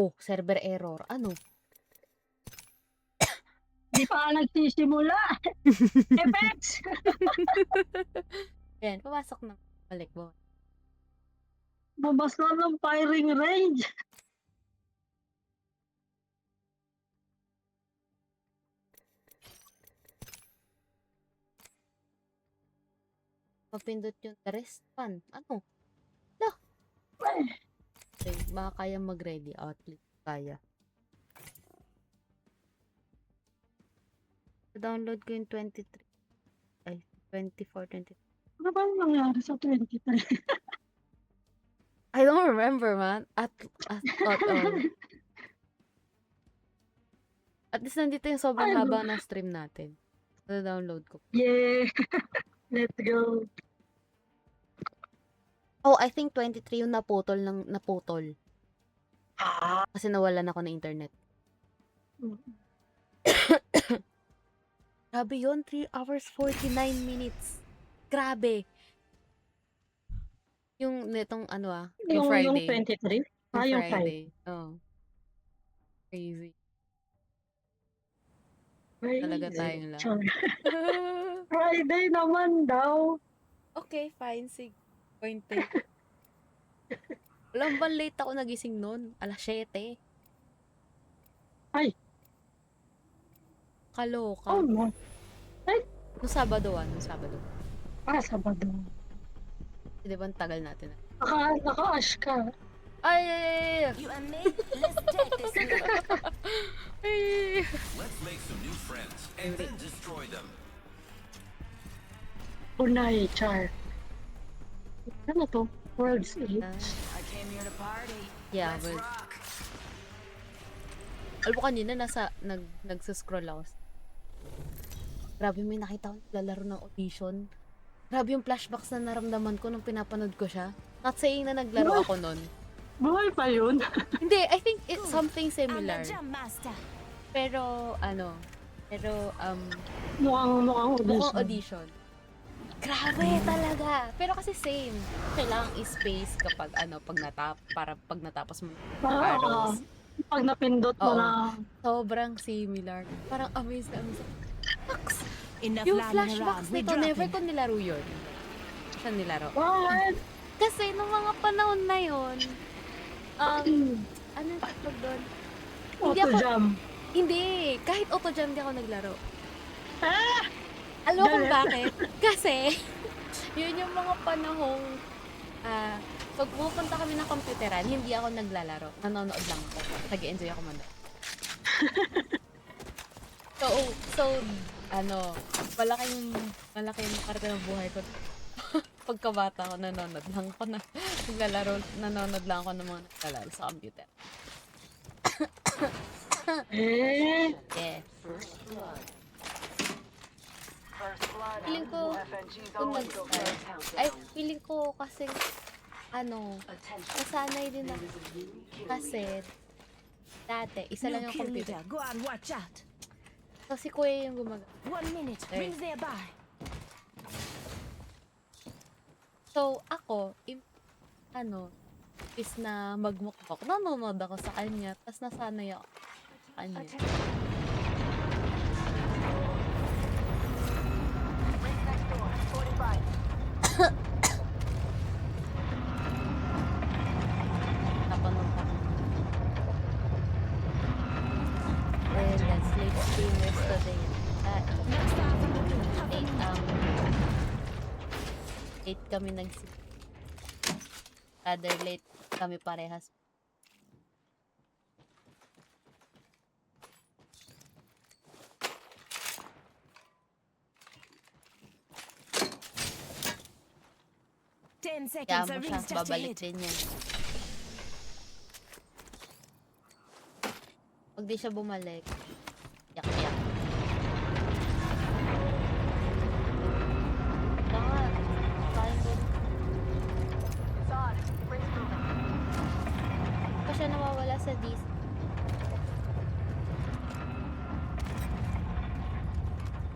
Oh, server error. Ano? Di pa nga nagsisimula. Effects! Ayan, pumasok na. Balik mo. Babas na ng firing range. Mapindot yung the rest one. Ano? Lah. Okay, baka kaya mag-ready. Outlet. Kaya. Download ko yung 23. Ay, 24, 23. Ano ba yung nangyari sa 23? I don't remember, man. At all. At least nandito yung sobrang Ay, haba ng stream natin. Na-download ko. yeah. Let's go. Oh, I think 23 yung naputol. Ah. Kasi nawalan ako ng internet. Grabe yun, 3 hours 49 minutes. Grabe. Yung netong ano yung Friday. Yung 23? Yung Yung 5. Friday. Oh. Crazy. Talaga tayong lang. Friday naman daw. Okay, fine. Sige. Pointed. Alam ba late ako nagising noon? Alas 7. Ay. Kaloka. Oh no. Ay. Nung Sabado. Sabado. Sabado. Di ba ang tagal natin? Naka-ash ka. Ay! You and me, let's take this now. Ay! Let's make some new friends and then destroy them. Unay, char. Ano to? World's Age? I came here to party. Yeah, Let's but rock. alam mo kanina nagsuscroll ako. Grabe, may nakita ko naglalaro ng audition. Grabe yung flashbacks na naramdaman ko nung pinapanood ko siya. Not saying na naglaro ako nun. Buhay pa yun? Hindi, I think it's something I'm similar. the jam master. Pero Mukhang mukhang audition. audition. Grabe talaga. Pero kasi same. Kailangang i-space kapag pag natapos mo ng arrows. Pag napindot mo Oo. na. Sobrang similar. Parang amazed na amazed. Fox! Enough Yung lying flashbacks around. We nito, never dropping. ko nilaro yun. Siya nilaro. What? Kasi nung mga panahon na yun, ano yung tawag doon? Hindi Auto ako- jam. Hindi, kahit auto jam hindi ako naglaro. Ah! Alam mo kung Galit. bakit? Kasi, yun yung mga panahong, pag pupunta kami ng computeran, hindi ako naglalaro. Nanonood lang ako. Nag-enjoy ako manood. So, malaking parte ng buhay ko. Pagkabata ko, nanonood lang ako nanonood lang ako ng mga naglalaro sa computer. Eh. Yeah. Feeling ko, feeling ko kasi, nasanay din ako. Kasi, dati, isa lang New yung kill computer. leader. Go on, watch out. So, si Kuya yung gumagamit. 1 minute. Ay. Rings nearby. So, ako, is na magmukbok, nanonood ako sa kanya, tapos nasanay ako sa kanya. Napanood ako. Then, let's stream yesterday. Not far from the blue. Cover me. 8 kami rather late kami parehas. Ten Kaya seconds. mo The siya, rings just babalik ahead. din yan. Pag di siya bumalik, yak-yak. Baka, kain din. Pa siya nawawala sa DC.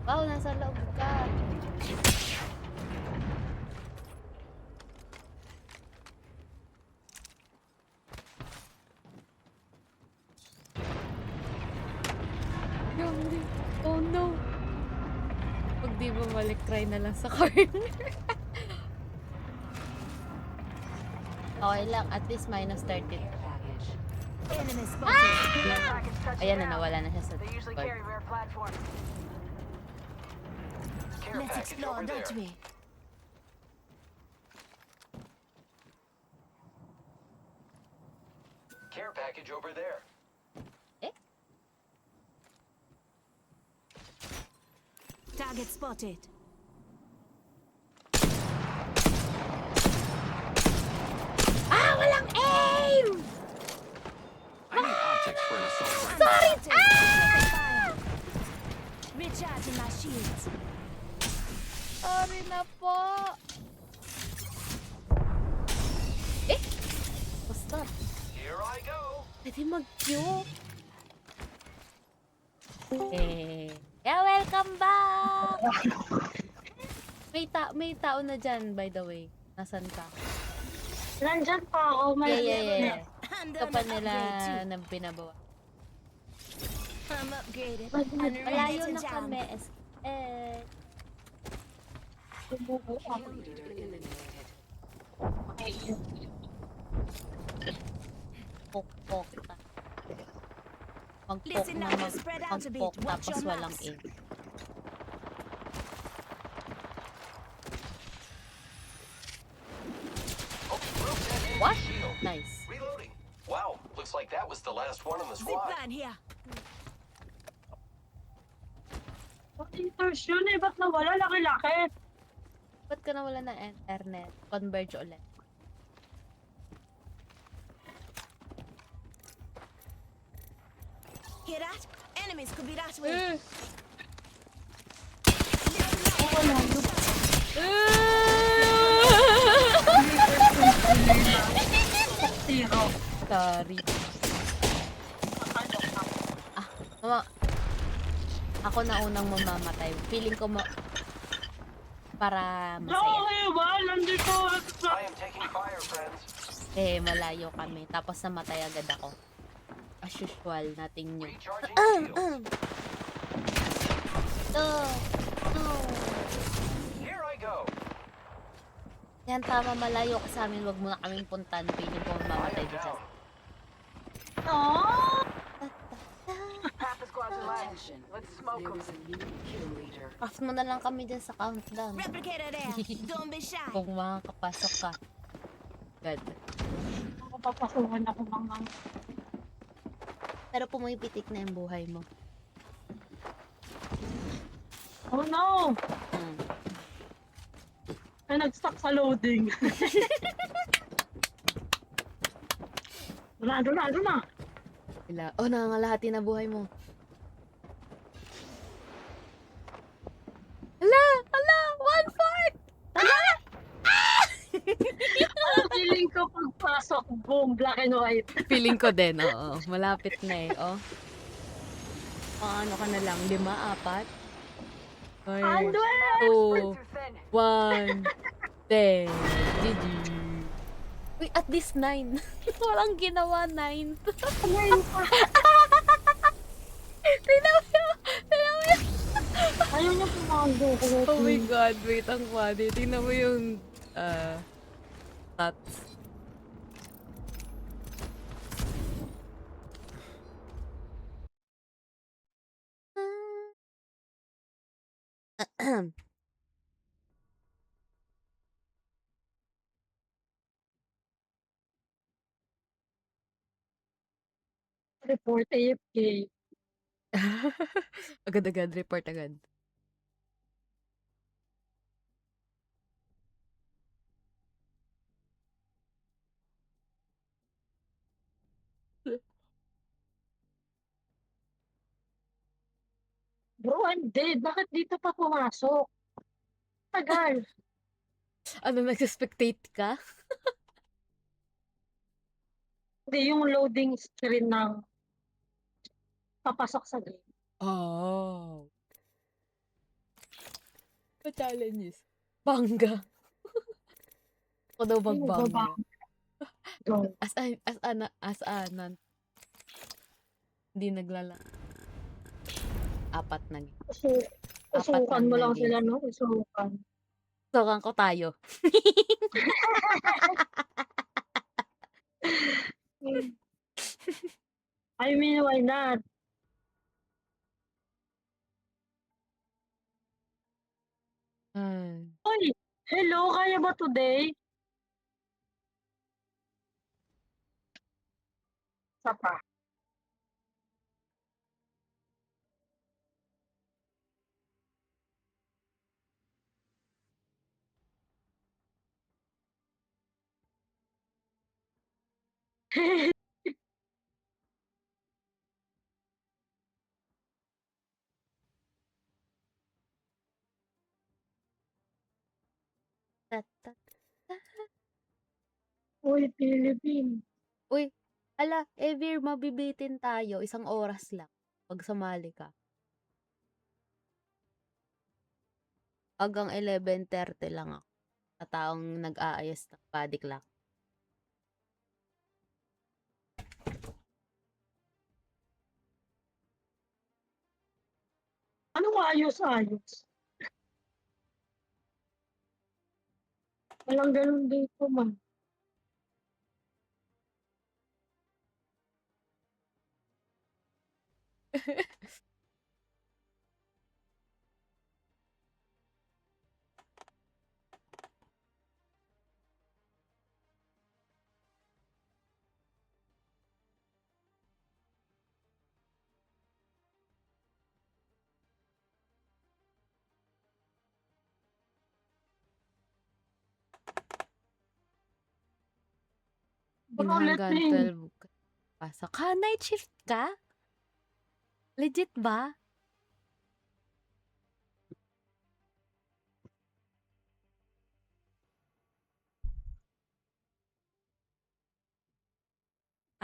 Wow, nasa loob ka. di bumalik, try na lang sa corner. Okay lang, at least minus 30. Enemy spotted. Ayan na, nawala na siya sa They usually Discord. carry rare platforms. Care Let's package explore, over dodge there. me. Care package over there. Target spotted. Ah! Walang aim! I need optics for an assault rifle. Sorry! Ah! Recharging my shields. Sorry na po. Basta. Here I go. Pwede mag-Q. Yeah, welcome back! May tao na dyan, by the way. Nasaan ka? Nandyan pa ako. May Yeah. And Ito I'm pa nila upgraded nang binabawa. too. I'm upgraded. And Malayo ready to na jam. kami. Pok-pok. Mag-pok Listen na up and spread out a bit. mag-pok Watch tapos your walang maps. aim. Oh, broke that enemy What? shield. Nice. Reloading. Wow, looks like that was the last one in the Zip squad. line here. Computers yun eh. Ba't nawala? Laki-laki. Ba't ka nawala ng internet? Converge ulit. Hear that? Enemies could be that way. Zero. Sorry. Mama, ako na unang mamamatay. Feeling ko para No, masaya. kayo ba? Nandito. I am taking fire, friends. Malayo kami. Tapos namatay agad ako. As usual, nothing new. Recharging shields. No. Here I go. Yan, tama, malayo ka sa amin. Huwag mo na kaming puntan. Feeling ko I mamamatay am dyan. down. Oh! Half the squad's alive. Let's smoke them. Off mo na lang kami dyan sa countdown. Replicator there. Don't be shy. Kung makakapasok ka. God. Papasuhan ako mga. Pero pumipitik na yung buhay mo. Oh no! Hmm. Ay, nag-stuck sa loading. Doon na. Oh, nangangalahati na buhay mo. Hala! 1/4! Feeling ko pagpasok, boom, black and white. Feeling ko din, oo. Malapit na eh, oh. Ano ka na lang, 5, 4? 5, Andwell! 2, Too thin. 1, 10. GG. Uy, at least 9. Walang ginawa, 9. Ngayon pa. Tingnan mo yun! Ayaw niya pumago. Oh my God, wait, ang funny. Tingnan mo yung, stats. Report AFK. Agad-agad, report agad. Bro, I'm dead. Bakit dito pa pumasok? Tagal. Ano, nag-spectate ka? Hindi, yung loading screen ng papasok sa game. Oh. Pa-challenges. Bangga. Ako daw magbangga. Go. As-anan. Hindi naglala. 4 na. Kasi Apat Usukan lang mo na lang sila, games. no? Usukan. Sukan ko tayo. Hmm. I mean, why not? Ay. Uy, hello, kaya ba today? Isa pa. Tat, tat, tat. Uy, Philippine. Uy, Evir, mabibitin tayo. 1 oras lang. Pag sumali ka. Hanggang 11:30 lang ako. Sa taong nag-aayos ng body clock. Anong ayos-ayos? Walang ganun dito man. Yun Baka ulit hanggang din. 12 ka pasok. Ha, night shift ka? Legit ba?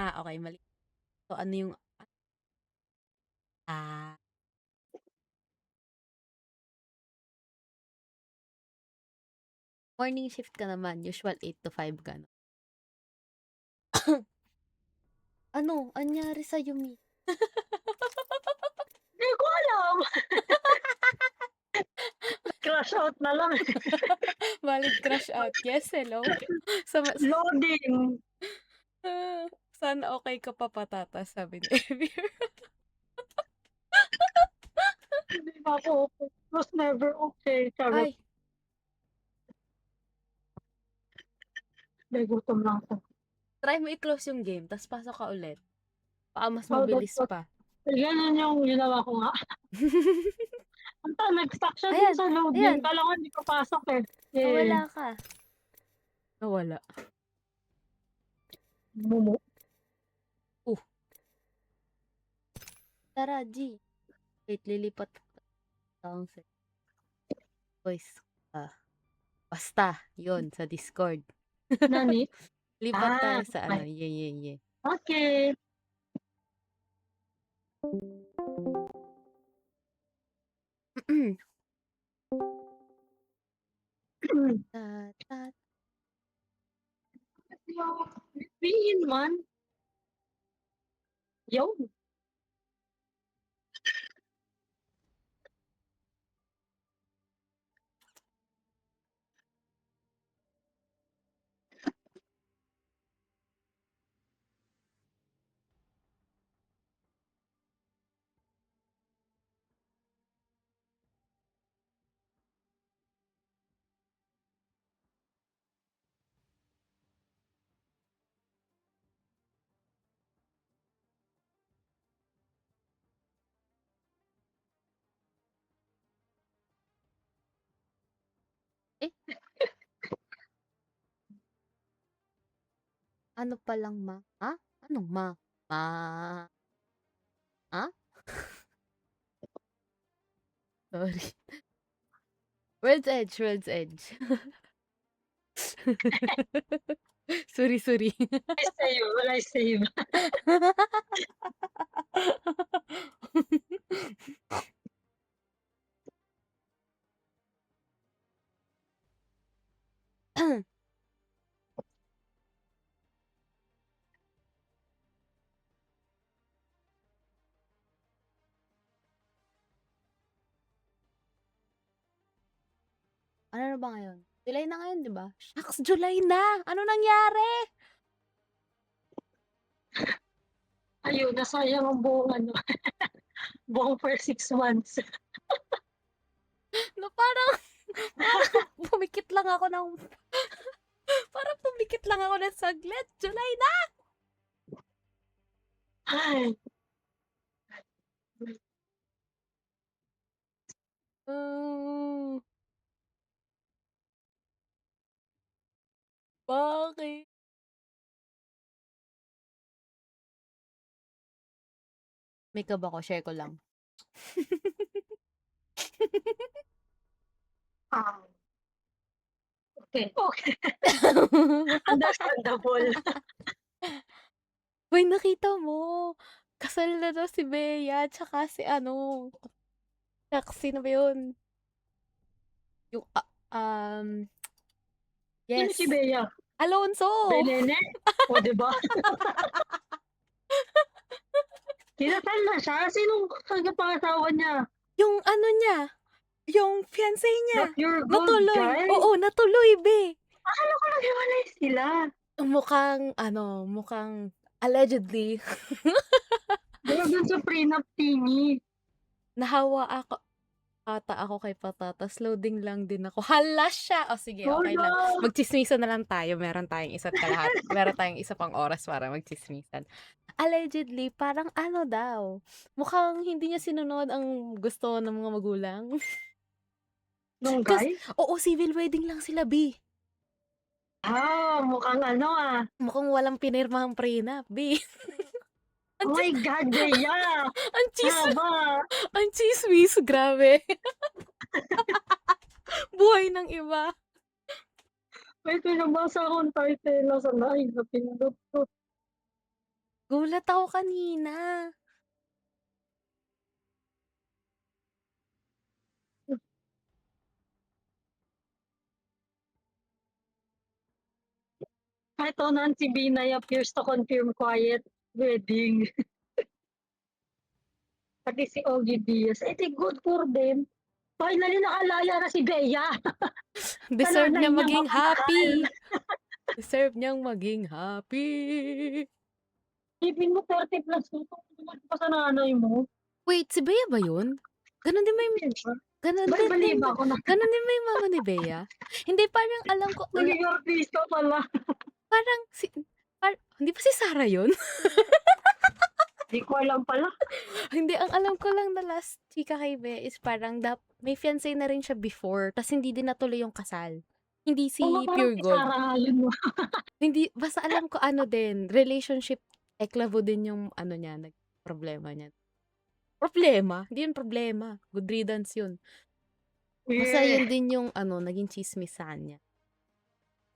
Okay, mali. So, ano yung... Ah, morning shift ka naman. Usual 8 to 5 ka, no? Ano? Anyari sa Mi? Hindi ko alam. Crash out na lang. Valid crash out. Yes, hello. Loading. Sana okay ka pa patatas, sabi ni Evir. Hindi pa ako okay. Was never okay. Charot. Ay, May gutom lang ako. try mo i-close yung game, tapos pasok ka ulit. Baka mas Oh, mabilis pa. ganun yung ginawa ko nga. Nag-stuck siya dun Ayan, sa loading. ayan. Kala ko hindi papasok eh. Nawala ka. Nawala. Mumu. Tara, G. Wait, lilipat ang voice. Basta, yun, sa Discord. Nani? Lipat tayo sa Okay. Ye. Okay. Ta, ta, 3-in-1. Yun. Eh, ano palang Ha? Anong ma? Ma... Ha? Sorry. World's Edge. Sorry. I save. Wala save. Ano na ba ngayon? July na ngayon, di ba? Shucks, July na! Ano nangyari? Ayun, nasayang ang buong ano, buong first 6 months. Na parang pumikit lang ako ng parang pumikit lang ako ng saglit. July na! Ay, Mm, bakit? Makeup ako, share ko lang. ah. Okay, okay. Understandable. Uy, nakita mo. Kasal na daw si Bea, tsaka si ano. Tsaka sino ba yun? Yung, Sino yes. si Bea? Alonso! Benene? O, diba? Kinasal na siya? Sinong pangasawa niya? Yung ano niya, yung fiancé niya. Not your gold Natuloy. guy? Oo, natuloy, be. Akala ko naghiwalay sila. Mukhang allegedly, Pero dun sa prenup thingy. nahawa ako kay Patatas. Loading lang din ako. Hala siya! O sige, okay lang. Hala! Magchismisan na lang tayo. Meron tayong isa't kalahat. Meron tayong isa pang oras para magchismisan. Allegedly, parang ano daw. Mukhang hindi niya sinunod ang gusto ng mga magulang. Nung Kasi, guy? oo, civil wedding lang sila, B. Ah, mukhang ano ah. Mukhang walang pinirmahang prenup, B. Oh my God, Bea! Ang chismis. Haba! Ang chismis. Grabe. Buhay ng iba. May pinabasa akong title na sa live na pinindot ko. Gulat ako kanina. Ito, Nancy Binay appears to confirm quiet wedding. Pati si Ogie Diaz. I think good for them. Finally, nakalaya na si Bea. Deserve Nanay niya niya maging makamahal. happy. Deserve niyang maging happy. Isipin mo 30 plus tutok pa sa nanay mo. Wait, si Bea ba yun? Ganon din may ganon din, Bali din ba ako na? ganon din may mama ni Bea? Hindi, parang alam ko Naging artista pala. parang hindi pa si Sarah yun? Hindi ko alam pala. Hindi, ang alam ko lang na last chika kay Bea is parang may fiancé na rin siya before, tas hindi din natuloy yung kasal. Hindi si Oo, parang Pure si Gold. Sarah, yun mo. Hindi, basta alam ko ano din, relationship eklavo din yung ano niya, problema niya. Problema? Hindi yun problema. Good riddance yun. Basta yun din yung naging chismisan niya.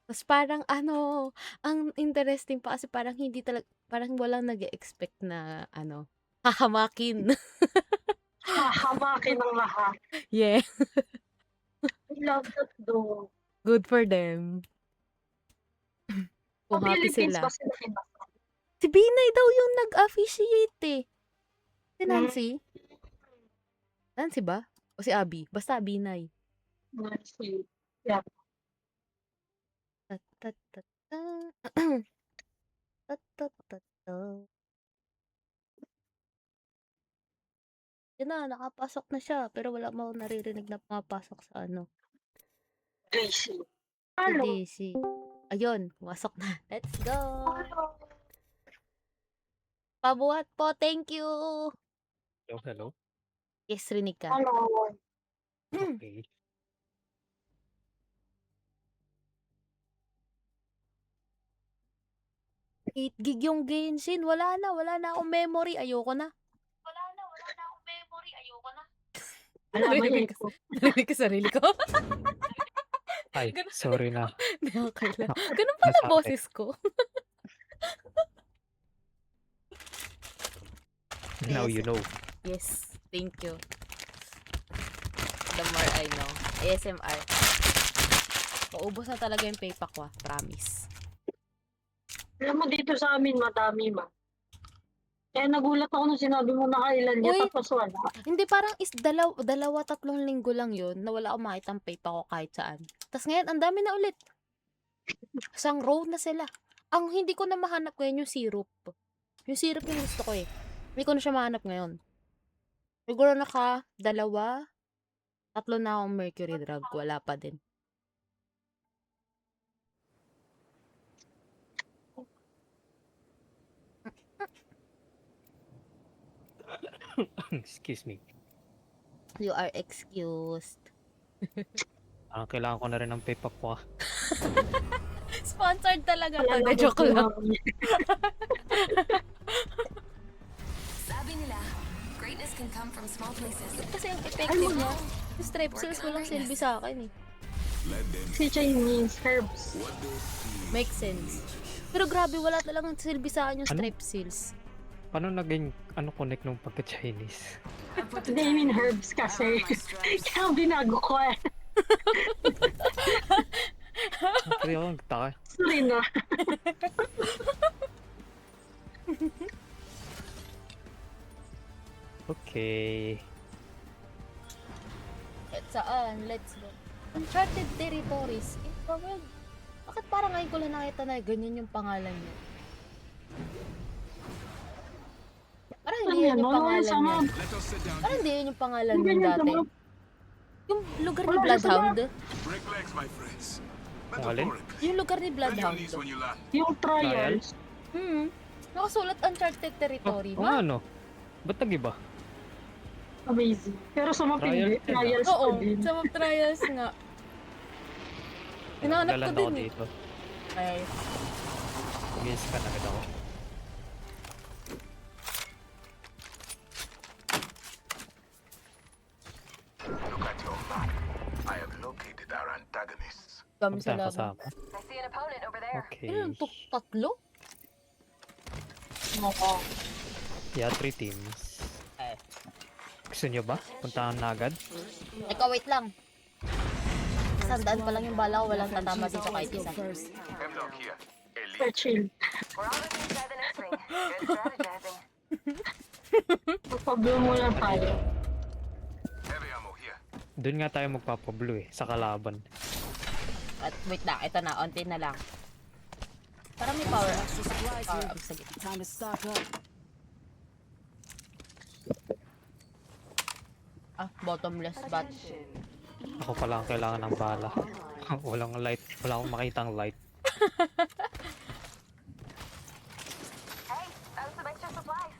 Tapos parang ang interesting pa kasi parang hindi talaga, parang walang nag-expect na hahamakin. Hahamakin ang lahat. Yeah. I love that though. Good for them. Kung Sa happy Philippines sila. ba sila kinasal? Si Binay daw yung nag-officiate eh. Si Nancy? Nancy ba? O si Abby? Basta Binay. Nancy. Yeah. Yan na, nakapasok na siya. Pero wala mo naririnig na pumapasok sa Gracie. sa Hello. DC. Ayun, pumasok na. Let's go! Hello. Pabuhat po, thank you! Hello. Yes, rinig ka. Hello. Okay. 8 gig yung Genshin. Wala na akong memory. Ayoko na. Wala ba Narinig yun? Narinig ko sarili ko. Ay, Ganun. sorry na. Okay lang. Ganun pala Nasabi. boses ko. Now Yes. you know. Yes, thank you. The more I know. ASMR. Paubos na talaga yung paypack ko, promise. Alam mo dito sa amin, madami ma. Kaya nagulat ako nung sinabi mo na kailan niya, Uy! tapos wala. Hindi, parang dalawa, tatlong linggo lang yun na wala akong makitang vape ako kahit saan. Tapos ngayon, ang dami na ulit. Isang row na sila. Ang hindi ko na mahanap ngayon yung syrup. Yung syrup yung gusto ko eh. Hindi ko na siya mahanap ngayon. Siguro tatlo na akong mercury drug. Wala pa din. Excuse me. You are excused. Kailangan ko na rin ng PayPal ko. Sponsored talaga to. Wala Na na joke lang. Sabi nila, greatness can come from small places. Kasi ang effective niya. Yung strepsils walang silbi sa akin eh. Si Chinese herbs. Makes sense. Pero grabe, wala talagang silbi sa akin yung Ano? strepsils. Paano naging connect nung pagka-Chinese? Hindi, I mean herbs kasi. Kaya binago ko eh. Kasi ako nagtaka. Sorry na. Okay. At saan? Let's go. Uncharted Territories. In the world. Bakit parang ngayon ko lang nakita na ganyan yung pangalan niya? Parang hindi yun yung pangalan niya. Let us sit down. Parang hindi yun yung pangalan Hindi niya ganyan dati. sama. Yung lugar ni Wala, Bloodhound. Break legs, my friends. Alin? Metaphorically. Yung lugar ni Bend your Bloodhound. knees when you land. Yung trials. Nakasulat Uncharted Territory. Oh, ano? Ba't nag-iba? Amazing. Pero sa mga Trials hindi, din, ah. trials Oo, ko din. sa mga trials nga. Hinahanap ko Naglalanda din ako eh. dito. Ay, Mag-iis ka na agad ako. Look at your map. I have located our antagonists. dami sa Punta laban. kasama. I see an opponent over there. Okay. Ano yung tatlo? Oo. Yeah, 3 teams. Gusto nyo ba? Puntahan na agad? Ikaw, wait lang. Sandaan pa lang yung bala ko, walang tatama dito kahit isa. Hemlock here. Elite. So chill. We're all looking inside the next ring. Good strategizing. Pablo muna tayo. Heavy ammo here. Doon nga tayo magpapablo eh, sa kalaban. At wait lang, ito na, onti na lang. Parang may power up. Power up sa gitna. Time to stock up. Ah, bottomless bat. Ako pala ang kailangan ng bala. Walang light. Wala akong makitang light. Hey, found some extra supplies.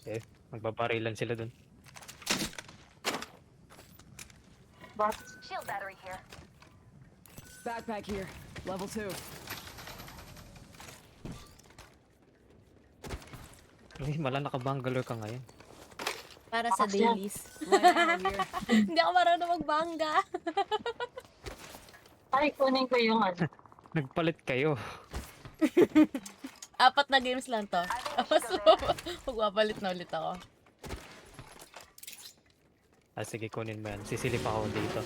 Eh, magbabarilan sila dun. But, Shield battery here. Backpack here. Level 2. Eh, mala nakabangalore ka ngayon. Para sa Akas yan. dailies. Light ammo here. Hindi ako marunong magbangga. ay, kunin ko yung ano. Nagpalit kayo. 4 na games lang to. Tapos magpapalit na ulit ako. Ah, sige, kunin mo yan. Sisilip ako dito.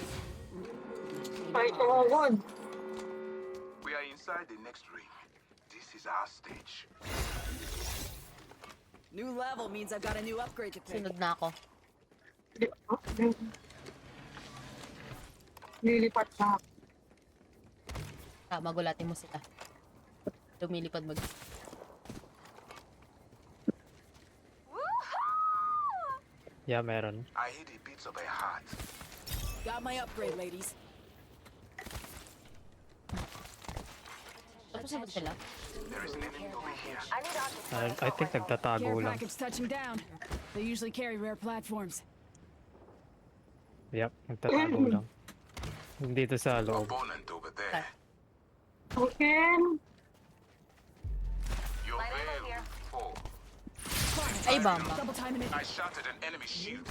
Ay, tumawag. We are inside the next ring. This is our stage. New level means I've got a new upgrade to pick. Sunod na ako. Lilipat na. Magulatin mo sila. Lumilipad mag... Yeah, meron. I hear the beats of a heart. Got my upgrade, ladies. Tapos na ba sila? There is an enemy over here. I need objects. I think nagtatago Care lang. package touching down. They usually carry rare platforms. Yep, nagtatago lang. Dito sa loob. Opponent over there. Okay. Your Light ammo veil here. fall. Ay, bamba. Double timing it. I shouted an enemy shield.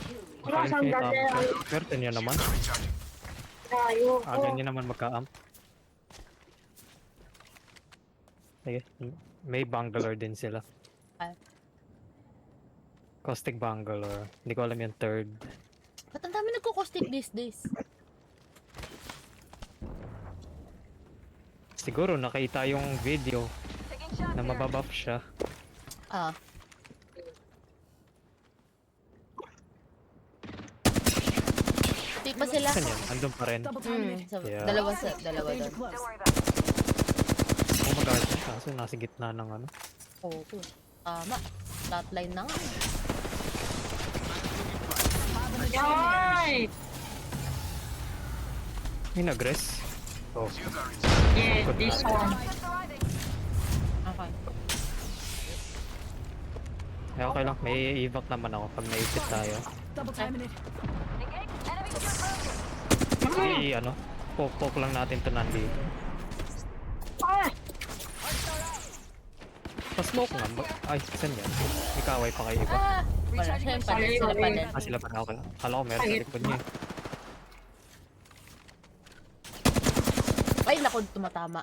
Wala Okay, siyang dati. Swerte nyo naman. Recharging. Tayo. Aga nyo naman magka-amp. Sige, may Bangalore din sila. Ah. Caustic Bangalore. Hindi ko alam yung third. Ba't ang dami nagkukostic these days? Siguro nakita yung video. Taking Na mababuff siya. Ah. Di pa sila. Saan yan? Andun pa rin. Double timing it. Yeah. Dalawa Danger doon. close. Don't worry about it. Oh my god. Kaso nasa gitna ng ano. Oo. Tama. Flatline na nga. Yay! May nag-res. Oh. Yeah, this one. Okay. Eh, okay lang. May evac naman ako pag naisip tayo. Double timing it. Engage. Enemy shield broken. May ano. Poke lang natin to nandito. Ah! Pa-smoke nga. Ay, saan yan? May kaway pa kayo iba. Ah! Wala siya yung panin. Sila panin. Ah, sila pa na okay. Kala ko meron sa likod niya. Ay, naku, tumatama.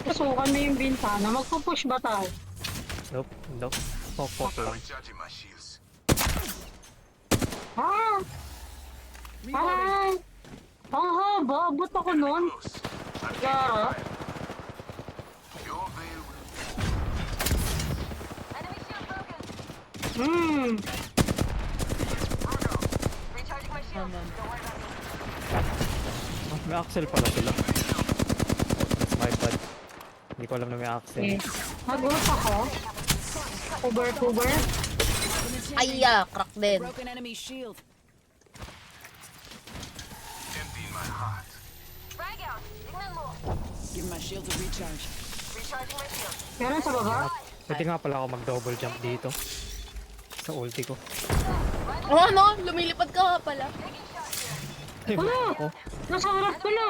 Pasukan mo yung bintana. Magpupush ba tayo? Nope. Nope. Poke lang. Recharging my shields. Ah! Ah! Ang haba. Ba't ako nun? Close. I'm taking Yeah. fire. Your veil will Enemy shield broken. Hmm. Recharging my shield. Ano? Don't worry about me. Ah, may axle pala sila. That's my bad. Hindi ko alam na may axle. Okay. Nagulat ako. Cover. Ay, crack din. Broken enemy shield. emptying my heart. Frag out. Tingnan mo. Give my shield a recharge. Recharging my shield. Meron sa baba? Pwede nga pala ako mag-double jump dito. Sa ulti ko. Oh, ano? Lumilipad ka nga pala. Ay, Wala! ako. Nasa harap ko na!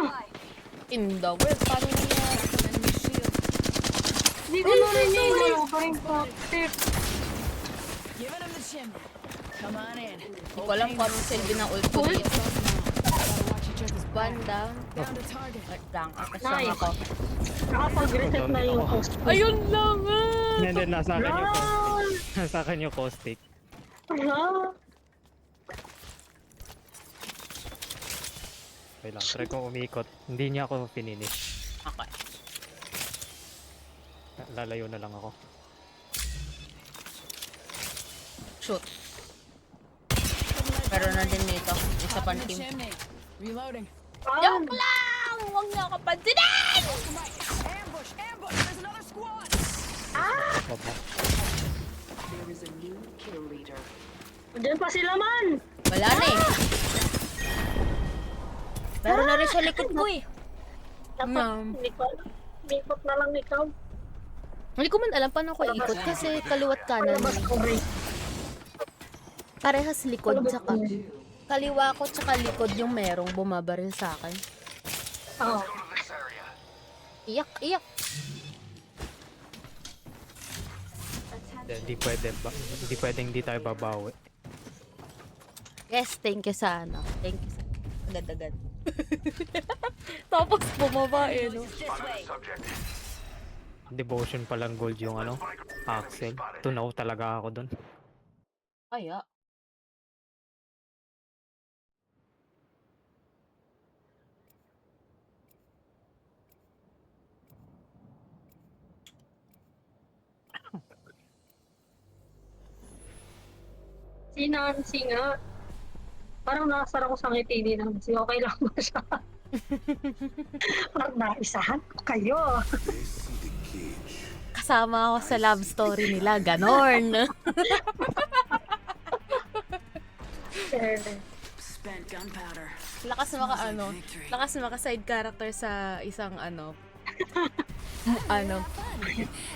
In the world, paano nangyari? Enemy shield. Hindi ko narinig. Wala pa rin tip. Giving him the chimney. Come on in. Hindi ko alam kung anong silbi ng ult ko dito. Gotta watch each other's back. One down. Down to target. Lang. Kasama Nice. ako. Nakapag-reset na yung host ko. Ayun lang ah! And then, nasa akin yung Ah! caustic. Nasa akin yung caustic. Ah! Okay lang. Try kong umikot. Hindi niya ako finish. Okay. Lalayo na lang ako. Shoot. Pero na din nito. Isa pang Popping the team. chimney. Reloading. Joke lang! Huwag niyo ako pansinin! Ambush! Ambush! There's another squad! Opo. Diyan pa sila man! Wala na eh. Pero na rin sa likod ko eh. Dapat, hindi ko alam. Ikot na lang ikaw. Hindi ko man alam paano ko ikot kasi kaliwat kanan. Palabas ko rin. Parehas likod tsaka kaliwa ko tsaka likod yung merong bumabaril sa akin. Oo. Iyak, iyak. Hindi pwede ba? Hindi pwedeng hindi tayo babawi. Yes, thank you sa ano. Thank you sa agad-agad. Tapos bumaba eh, no? Subject. Devotion palang gold yung ano, Axel. Tunaw talaga ako dun. Kaya. Si Nancy nga. Parang nakasar ako sa ngiti ni Nancy. Okay lang ba siya? Parang naisahan ko kayo. They see the cage. Kasama ako sa love story nila, ganon. Spent gunpowder. Lakas maka ano, lakas maka side character sa isang ano. ano.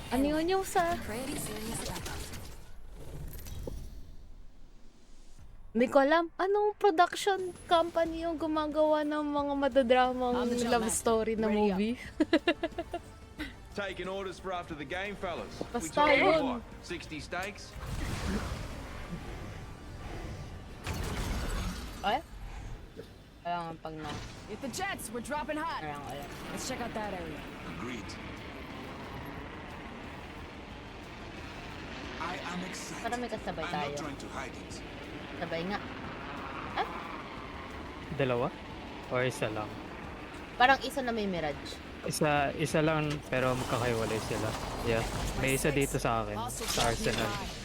Ano yun yung sa Pretty serious about this. Hindi ko alam, anong production company yung gumagawa ng mga madadramang On the jump, love man. story na Ready up. movie? Taking orders for after the game, fellas. We Basta talking yun. what? 60 steaks? Ay? Kailangan pag na. Hit the jets! We're dropping hot! Kailangan ulit. Let's check out that area. Agreed. I am excited. Para may kasabay I'm tayo. not trying to hide it. Sabay nga. Dalawa? O isa lang? Parang isa na may Mirage. Isa lang pero magkakahiwalay sila. Yeah. May isa dito sa akin. Hostile Sa drop Arsenal. nearby.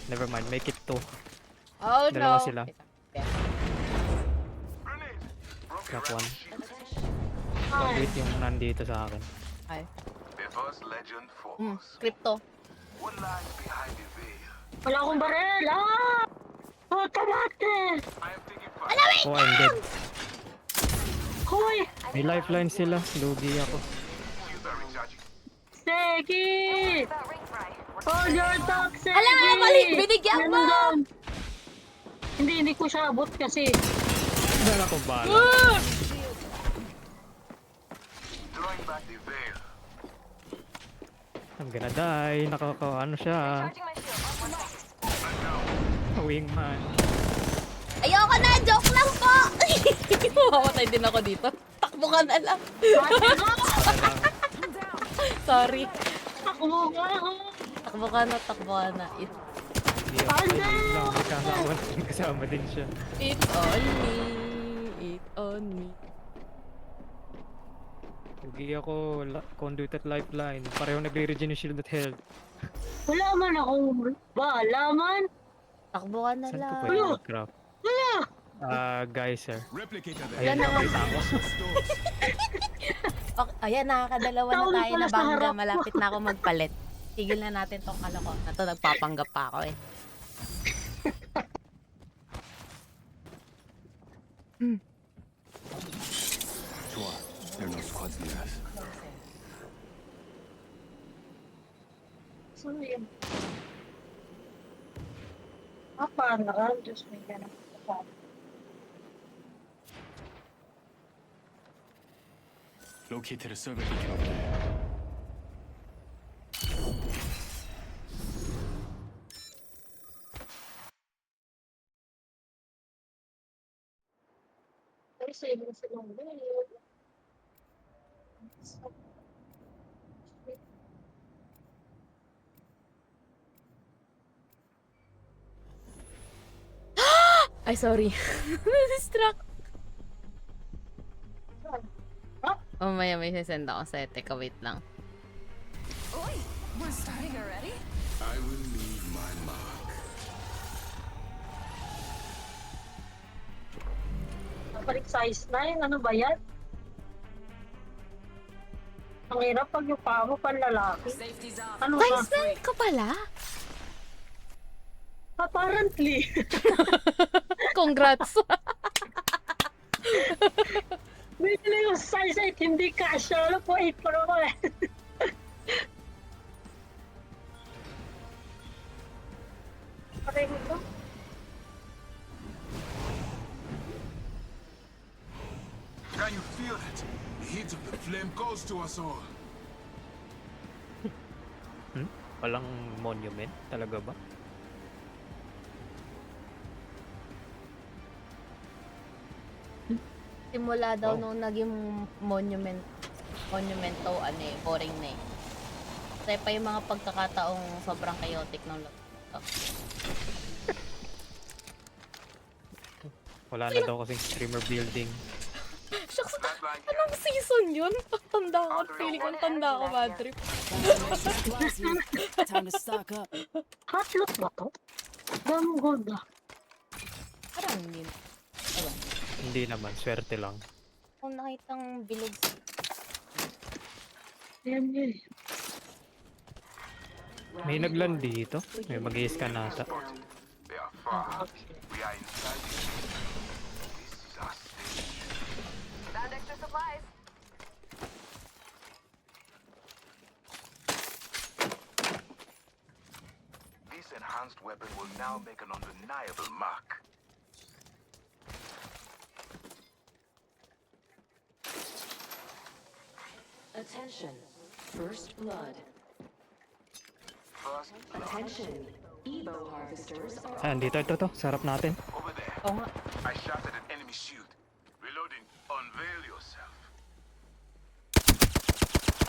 Never mind, make it 2. Oh no! Dalawa sila. Grenade! Broken Knock round one. shield. Complete yung nandito sa akin. Ay. Before legend falls. Crypto. What lies behind the veil? Wala akong barel! Ah! Kamate! I am taking fire. Oh, I'm dead. Hoy! May lifeline sila. Lugi ako. Shields are recharging. Seki! About ring fry. Hold your talk, Seki! Ala, mali! Binigyan mo! Nandun. Hindi ko siya abot kasi. Dala ko bala. Drawing back the veil. I'm gonna die. Ano siya. Charging my shield. On one sec. Wingman. Ayoko na! Joke lang po! Mamatay din ako dito. Takbo ka na lang. Sorry. Ako nga! Takbo ka na, takbo ka na. Hindi ako ayun lang. Kasama din siya. It's on me. It's on me. Lugi ako. Conduit at lifeline. Pareho nagre-regen yung shield at health. Wala man akong bala man. Takbo ka na Saan ko lang. pwede mag-craft? Geyser. Replicator there. Ayan, na. nakita ako. Okay, ayan, nakakadalawa na Taon tayo pala na sa bangga. harap. Malapit na ako magpalit. Tigil na natin tong kalokohan na to. Nagpapanggap pa ako eh. 좋아. There are no squads near us. Saan yun? Paano ka? Diyos may ganang kapal. 로케이트를 서버 비켜보래. Pero sa inyo silang ngayon. Ay, sorry. Distract. Oh, may sisend ako sa teka, wait lang. Oi, we're starting already? I will leave my mark. Balik size 9, ano ba yan? Ang hirap pag yung paa mo panlalaki. Safety's off. Ano ba? Size 9 ka pala? Apparently. Congrats. Bigla yung size 8, hindi kasha. Ano po, 8 pa naman eh. Pareho ito. Can you feel it? The heat of the flame goes to us all. Walang monument? Talaga ba? Simula daw Wow. nung naging monumento, ano eh, boring na eh. Kasi pa yung mga pagkakataong sobrang chaotic ng laro. Wala na daw kasing streamer building. Shucks, Flatline anong season yun? Tanda ko, feeling ko tanda ko, bad trip. Supplies here. Time to stock up. Hatlot ba to? Damn gold ah. Parang hindi. Ewan. Hindi naman, swerte lang. Kung nakitang bilog sa... Ayan yun. May nagland dito. May mag-i-scan nata. They are far. We are inside the city. This is our stage. Found extra supplies. This enhanced weapon will now make an undeniable mark. Attention. First blood. First blood. Attention. Evo harvesters are Ah, dito, ito. Sarap natin. Over there. Oo nga. I shot at an enemy shield. Reloading. Unveil yourself.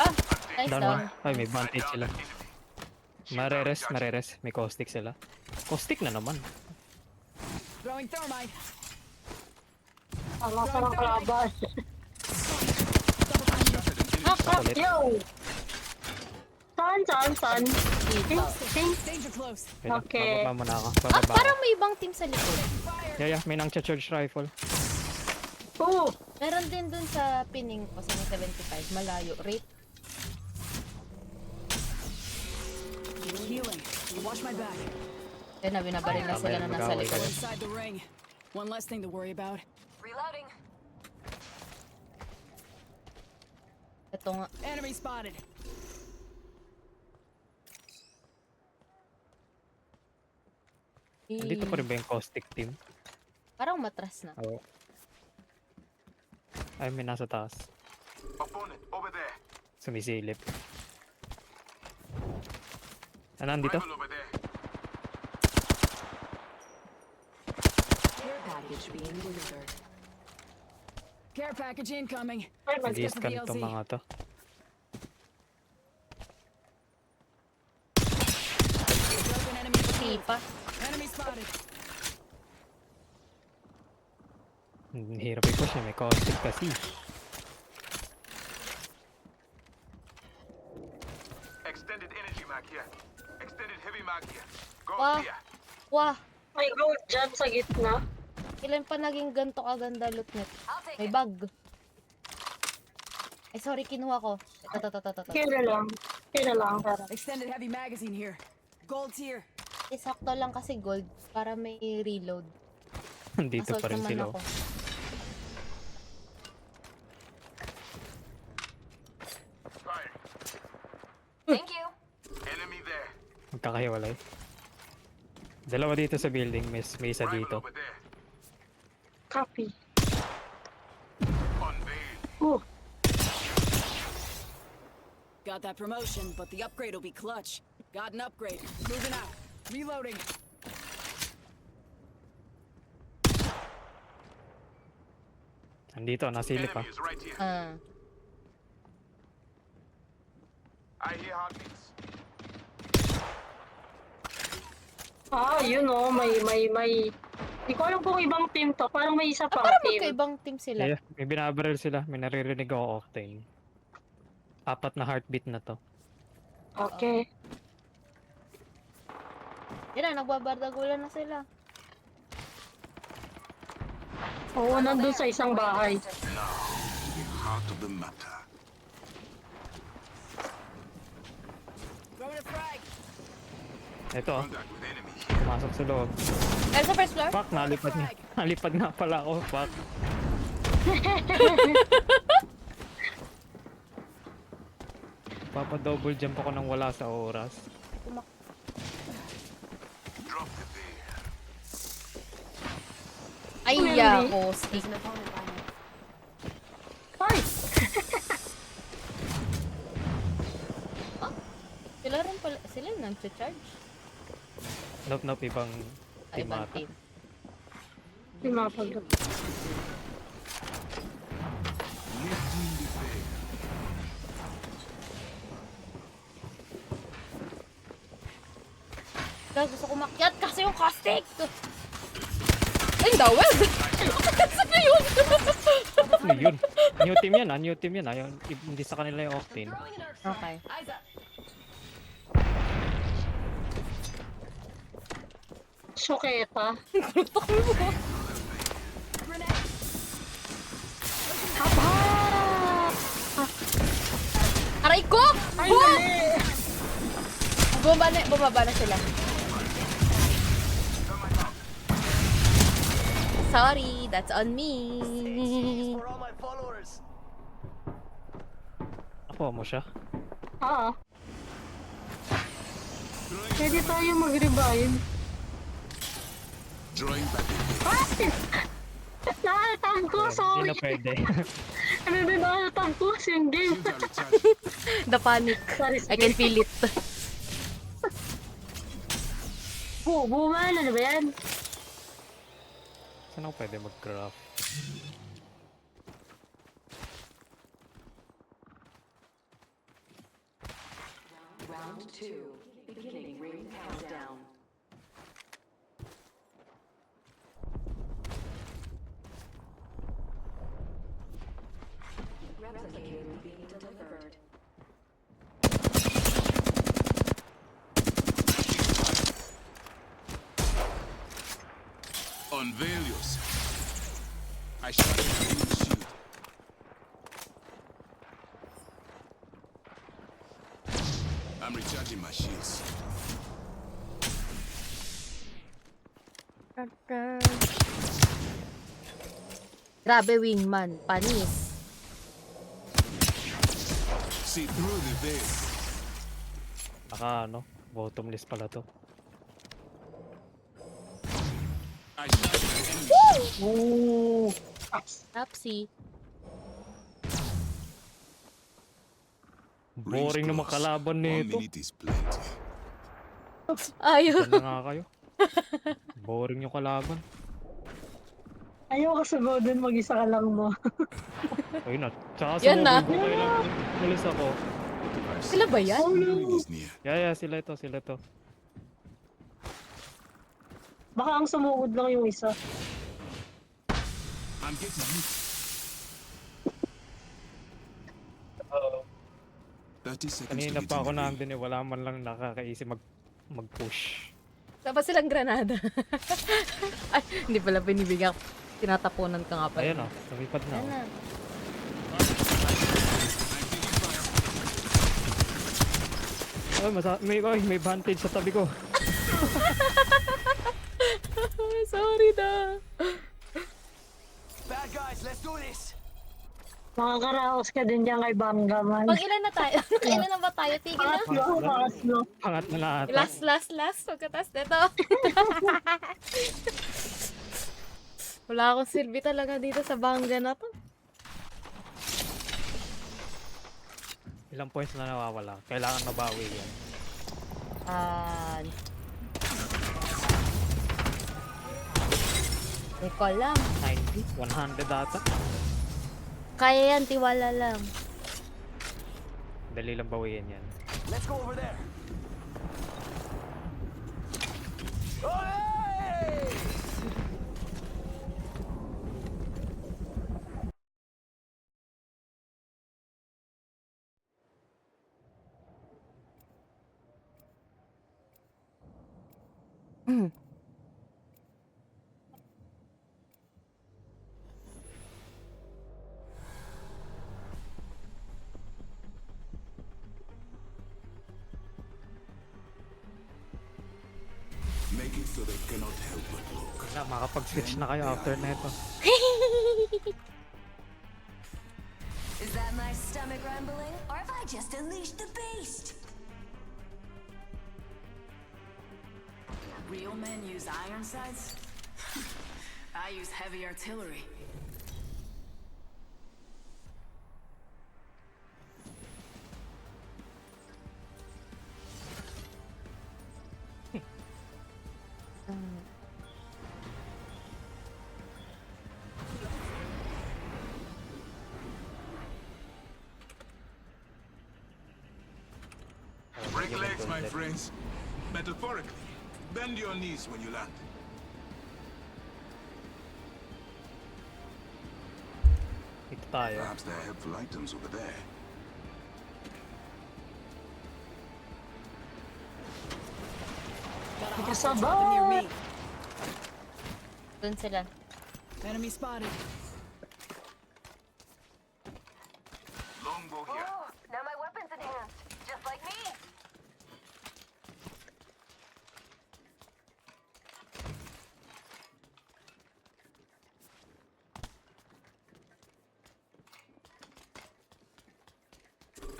Ah! Nice Down down. one. Ay, may vantage Down sila. an enemy. Shield Mareres, recharging. mareres. May caustic sila. Caustic na naman. Throwing thermite. Ang sarang kalaban. Double time Makulit. Yo! Saan? Dito. Danger close. Okay. Bababa muna ako. Ah, Bababa ako. parang may ibang team sa likod. Yeah, may nang charge rifle. Oh! Meron din dun sa pining ko sa may 75. Malayo. Rate. Healing. Watch my back. Kaya na, binabaril na sila na nasa Mag-away likod. kayo. Inside the ring. One less thing to worry about. Reloading. Ito nga. Enemy spotted. Dito pa rin ba yung caustic team? Parang matras na. Oo. Ay, may nasa taas. Opponent over there. Sumisilip. Nandito? Rival over there. Care package being delivered. Care package incoming. Ay, Nag-i-scan tong mga to. Broken enemy. Sipa. Enemy spotted. Hirap i-push eh. May caustic kasi. Extended energy mag here. Extended heavy mag here. Go Wow. here. Wah! May gold dyan sa gitna. Kailan pa naging ganito kaganda loot net? I'll take May it. bag. Ay, sorry, kinuha ko. Ito. Kaya lang. Tara. Extended heavy magazine here. Gold's here. Isakto lang kasi gold para may reload. Dito Assault pa rin naman sila. ako. Fire. Thank you. Enemy there. Magkakahiwalay. Dalawa dito sa building. May isa Rival dito. over there. Copy. Unveil. Oh, Got that promotion, but the upgrade will be clutch. Got an upgrade. Moving out. Reloading. Nandito, nasilip Enemy ah. is right here. Ah. I hear heartbeats. yun oh, may. Hindi ko alam kung ibang team to. Parang may isa pang Parang team. magkaibang team sila. Yeah, may binabaril sila. May naririnig ako octane. 4 na heartbeat na to. Okay. Yan na, nagbabardagulan na sila. Oo, nandun sa isang bahay. Heart of the matter. Throwing a frag. Ito oh, Contact with enemy. pumasok sa loob. Ay, sa first floor? Fuck, nalipad nga. Nalipad nga pala ako. Fuck. Papa-double jump ako nang wala sa oras. Drop the bear. Ay, Meron yako. Stick. Ay! Sila rin pala. Sila yung nag-charge. Nope, ibang Ay, team ibang ata. team. Hindi mapag... Kaya gusto ko makyat kasi yung caustic! Ay, dawag! Saan yun? Ano yun? New team yan ah, new team yan ah. Hindi sa kanila yung octane. Okay. Eyes up. Suketa. Aray ko! Ay, Boom! dali! Bumaba na sila. Sorry, that's on me. Ako mo siya. Pwede tayo mag-revive. Drawing back the Ay! Nakatab ko, Hindi sorry. na pwede. Ano na nakatab ko yung game. shields are recharged. The panic. Sorry, I can feel it. Buman, ano ba yan? Saan ako pwede mag-craft? Round 2. Beginning ring countdown. Replicator being delivered. Unveil yourself. I shot you in the shield. I'm recharging my shields. Grabe, wingman. Panis. See through the veil. Naka ano, bottomless pala to. I shot my enemy. Oh. Tapsi. Boring naman kalaban 1 nito. minute is plenty. Ayun. Diyan na nga kayo. Boring yung kalaban. Ayaw ka sa Golden, mag-isa ka lang mo. Ayun na. Tsaka Yan na. sumubog ko kailang pulis ako. Sila ba yan? Ring is near. Yeah, sila ito. Baka ang sumugod lang yung isa. I'm getting hit. 30 seconds Kanina to get pa in ako the ring. nandun wala man lang nakakaisip mag-push. Dapat silang granada. Ay, hindi pala binibigyan. Tinatapunan ka nga pala. Ayan o, lumipad na. Ayan na. May vantage sa tabi ko. Sorry na. Bad guys, let's do this. Makakaraos ka din dyan kay Banggaman. Pag ilan na tayo? Ilan na ba tayo? Tigil na. Pangatlo. Pangat na lang ata. Last. Pagkatas nito. Wala akong silbi talaga dito sa bangga na to. Ilang points na nawawala. Kailangan mabawi yan. Hindi ko alam. 90? 100 ata? Kaya yan, tiwala lang. Dali lang bawiin yan. Let's go over there. Make it so they cannot help but look. Wala, makapag-switch na kayo after neto. Is that my stomach rumbling? Or have I just unleashed the beast? Real men use iron sights? I use heavy artillery. Break legs, my friends. Metaphorically, bend your knees when you land. Ito tayo. Perhaps there are helpful items over there. Got a Because hostile I'm dropping near me. Doon sila. Enemy spotted. Longbow here. Oh, now my weapon's enhanced. Just like me.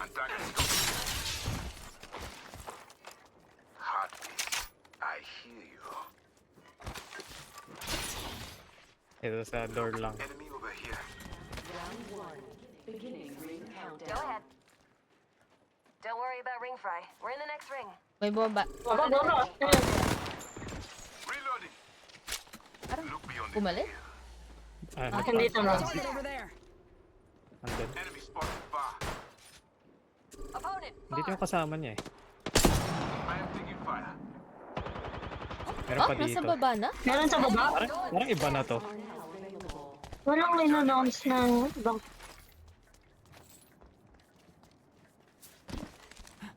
Antagonist. Heartbeat. I hear you. Ito sa door lang. Enemy over here. Round 1. Beginning ring Go countdown. ahead. Don't worry about ring fry. We're in the next ring. May bomba. Baba. Reloading. Look beyond the Bumalik? veil. Ayan, Akin dito na. Target over there. andun. Enemy spotted far. Opponent, Dito yung kasama niya eh. I am taking fire. Meron Oh, pa nasa dito. baba na? Meron sa baba? Parang iba na to. Walang in-announce ng ibang...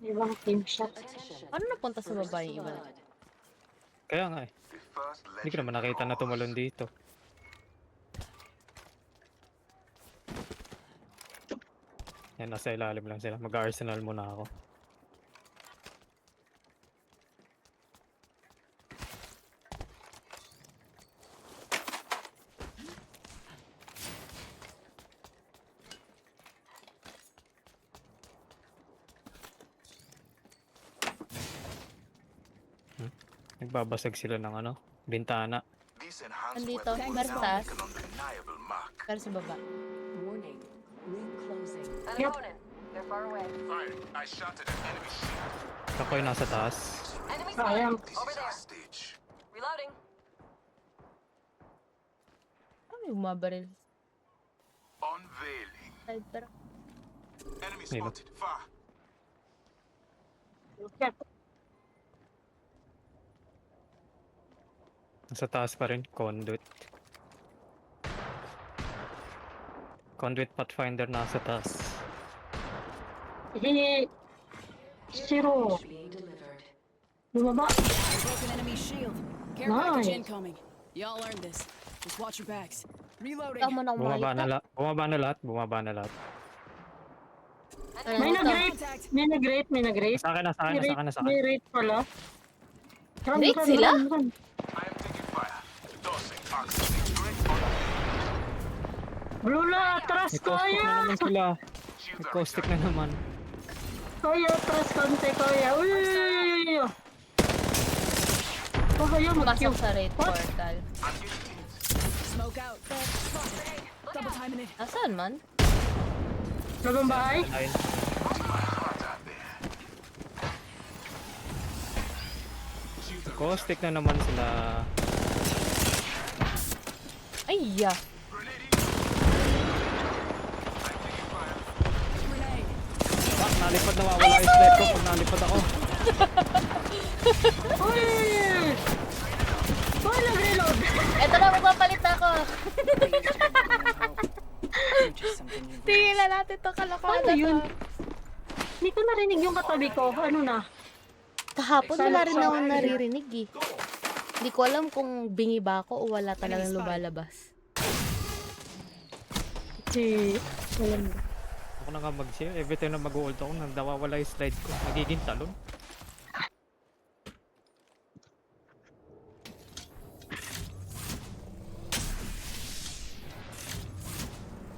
Ibang team shot. Attention. Paano napunta sa baba yung iba? Blood. Kaya nga eh. The first Hindi ko naman legend nakita na tumalon dito. Yan, nasa ilalim lang sila. Mag-arsenal muna ako. Nagbabasag sila ng ano, bintana. This enhanced Andito, weapon will meron now taas. make an undeniable mark. Pero sa baba. Warning. Ring closing. An Yep. opponent. They're far away. Fire! I shot at an enemy shield. Ako yung nasa taas. Enemy Sayang. spotted. This Over is there. our stage. Reloading. Ano yung mabaril? Unveiling. Side pero. Enemy Ayun. spotted. Far. Shot. Nasa taas pa rin, conduit. Conduit Pathfinder nasa taas. Zero. Being delivered. Bumaba. Broken enemy shield. Care package Nice. incoming. Y'all earned this. Just watch your backs. Reloading. Tama na Bumaba na, makita. bumaba na lahat, bumaba na lahat. Ano May ito? nag-rate. May nag-rate. May nag-rate. Sa akin na, sa akin na, sa akin na, sa May akin. rate pala. Run, Rate run, sila? run, run. I am taking fire. Tossing oxygen straight on Blue la, atras May caustic kaya. na naman sila. shield. May caustic na naman. Kaya, atras konti kaya. Uy, uy, uy, uy, uy. Oh, kaya Pumasok mag-Q. sa raid What? portal. Smoke out. Spotted. Double timing it. Nasaan man? Labang bahay? Ayun. Caustic na naman sila. Ay, ya. Grenade. Bak, nalipad na mawala yung slide ko pag nalipad ako. Uy! Uy, nag-reload. Eto na, magpapalit na ako. Tingnan na natin to kalokohan Ano na yun? to. Hindi ko narinig yung katabi ko. Ano na? Kahapon wala rin Sana- ako naririnig eh. Hindi ko alam kung bingi ba ako o wala talagang lumalabas. Si... Alam mo. Ako na nga mag-share. Every time na mag-ult ako, nawawala yung slide ko. Nagiging talon.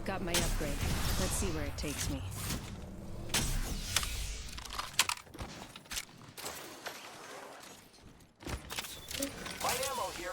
Got my upgrade. Let's see where it takes me. Light ammo here.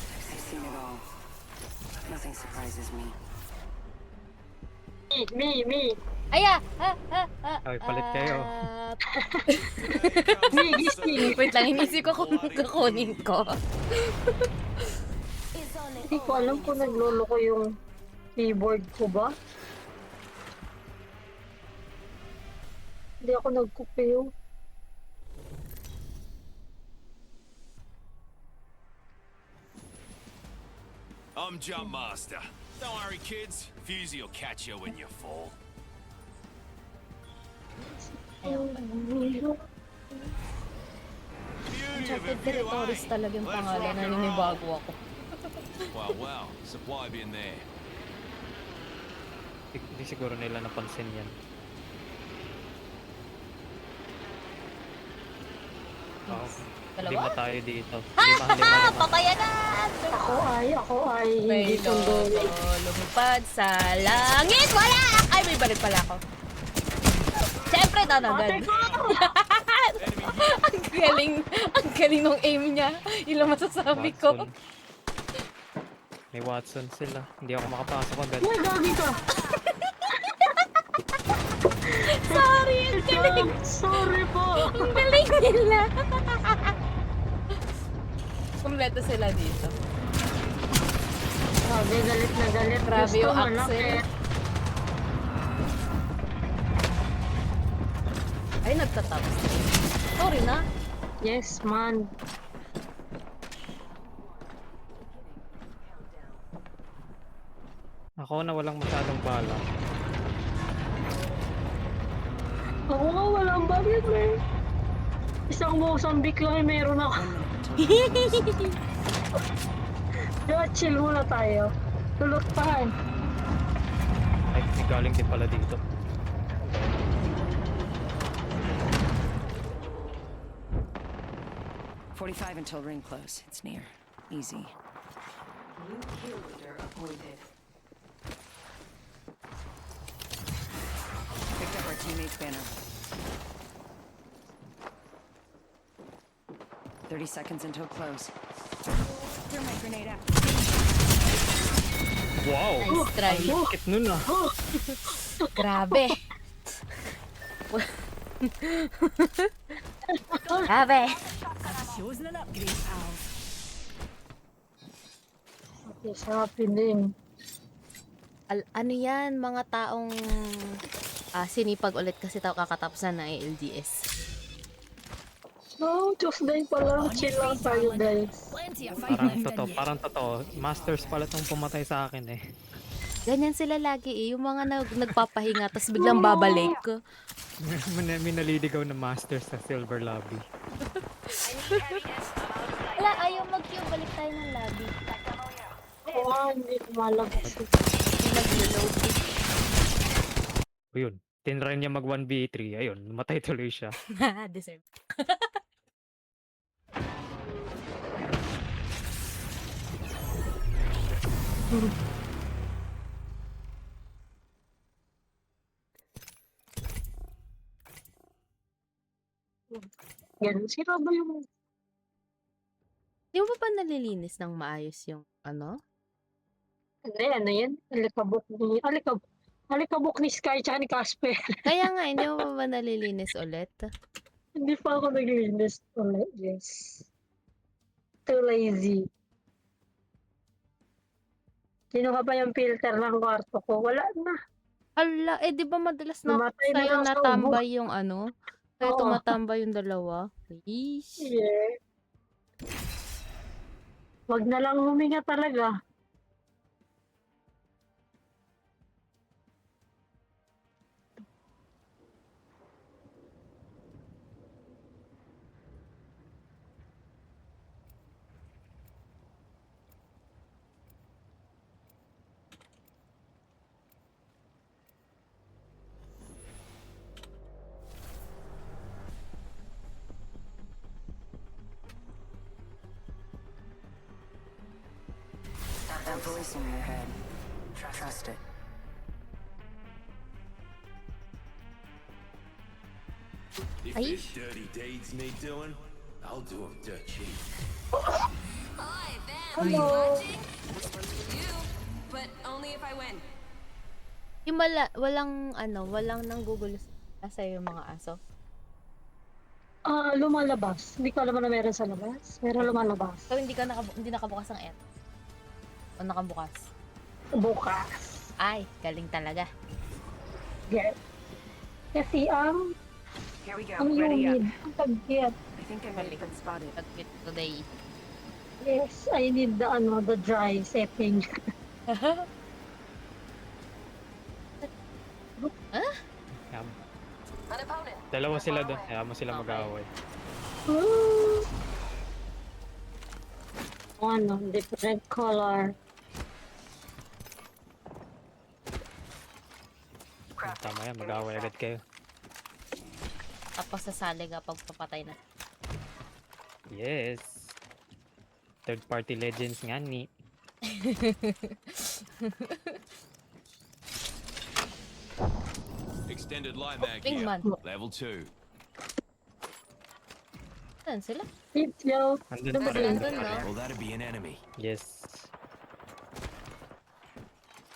I've seen it all. Nothing surprises me. Me. Aya! Ay, palit kayo. Me, gising. Wait lang, inisip ko kung kakunin ko. Hindi ko alam kung naglolo ko yung keyboard ko ba. Hindi ako nagkupiyo. I'm Jump Master. Don't worry, kids. Fusey will catch you when you fall. Beauty of a Uncharted view, Territories eh? talaga yung Let's pangalan rock na and ninibago roll. ako. Well, supply bin there. Hindi siguro nila napansin yan. Oo. Dalawa? Lima tayo dito. Ha! Lima. Patayanan! Ako ay May hindi kondo. lumipad sa langit! Wala! Ay, may balik pala ako. Siyempre, down agad. ang galing nung aim niya. Yun lang masasabi ko. Watson. May Watson sila. Hindi ako makapasok agad. Uy, gagi ka. Sorry, ang galing. Sorry po. Ang galing nila. Kumpleto sila dito. Grabe, galit na galit. Grabe Gusto yung mo, accent. Ay, nagtatapos. Sorry na. Yes, man. Ako na walang masyadong bala. Ako nga, walang bagay eh. Isang Mozambique lang ay meron ako. Kaya chill muna tayo. Tulot pa. Ay, may galing din pala dito. $45 until ring close. It's near. Easy. New kill leader appointed. Picked up our teammate's banner. 30 seconds until close. Throw my grenade out. Wow! Nice try. Sakit nun ah. Grabe. Grabe. Yours an upgrade, pals. Okay, sa piling. Ano yan, mga taong sinipag ulit kasi tao kakatapos na ng ALDS. No, Tuesday pa lang. Chill lang tayo, guys. Plenty of Parang totoo. Masters pala tong pumatay sa akin eh. Ganyan sila lagi eh. Yung mga nagpapahinga tapos biglang babalik. May naliligaw na masters sa silver lobby. Wala, ayaw mag-queue. Balik tayo ng lobby. Oo, hindi lumalabas. Nag-load. O yun, tinry niya mag 1v3. Ayun, namatay tuloy siya. Deserve. Yan, sira ba yung... Di mo ba nalilinis ng maayos yung ano? Hindi, ano yan? Alikabok ni Sky tsaka ni Casper. Kaya nga, hindi mo ba nalilinis ulit? Hindi pa ako naglinis ulit. Yes. Too lazy. Kinuha pa yung filter ng kwarto ko. Wala na. Hala, di ba madalas na Namatay na sa'yo lang sa natambay yung ano? Sa'yo Oo. tumatambay yung dalawa? Please. Yeah. Wag na lang huminga talaga. That voice in your head. Trust it. If Ay. there's dirty deeds need doing, I'll do them dirt cheap. Hi, Ben. Are you watching? This one's for you. But only if I win. Yung walang nanggugulo sa'yo yung mga aso. Lumalabas. Hindi ko alam na meron sa labas. Meron lumalabas. So, hindi nakabukas ang app? O nakabukas? Bukas. Ay, galing talaga. Yes. Kasi Here we go. ang Ready up. humid. Ang tagkit. I think I may have been spotted. Nag-quit today. Yes, I need the dry setting. Yan. An opponent. Dalawa sila doon. Kaya mo sila mag-aaway. Different color. Tama yan, mag-aaway agad kayo. Tapos sasali ka pag papatay na. Yes. Third party legends nga ni. Extended light mag Wingman. here. Level 2. Saan sila? Yo. Andun pa rin. Nandun, no? Well, that'd be an enemy. Yes.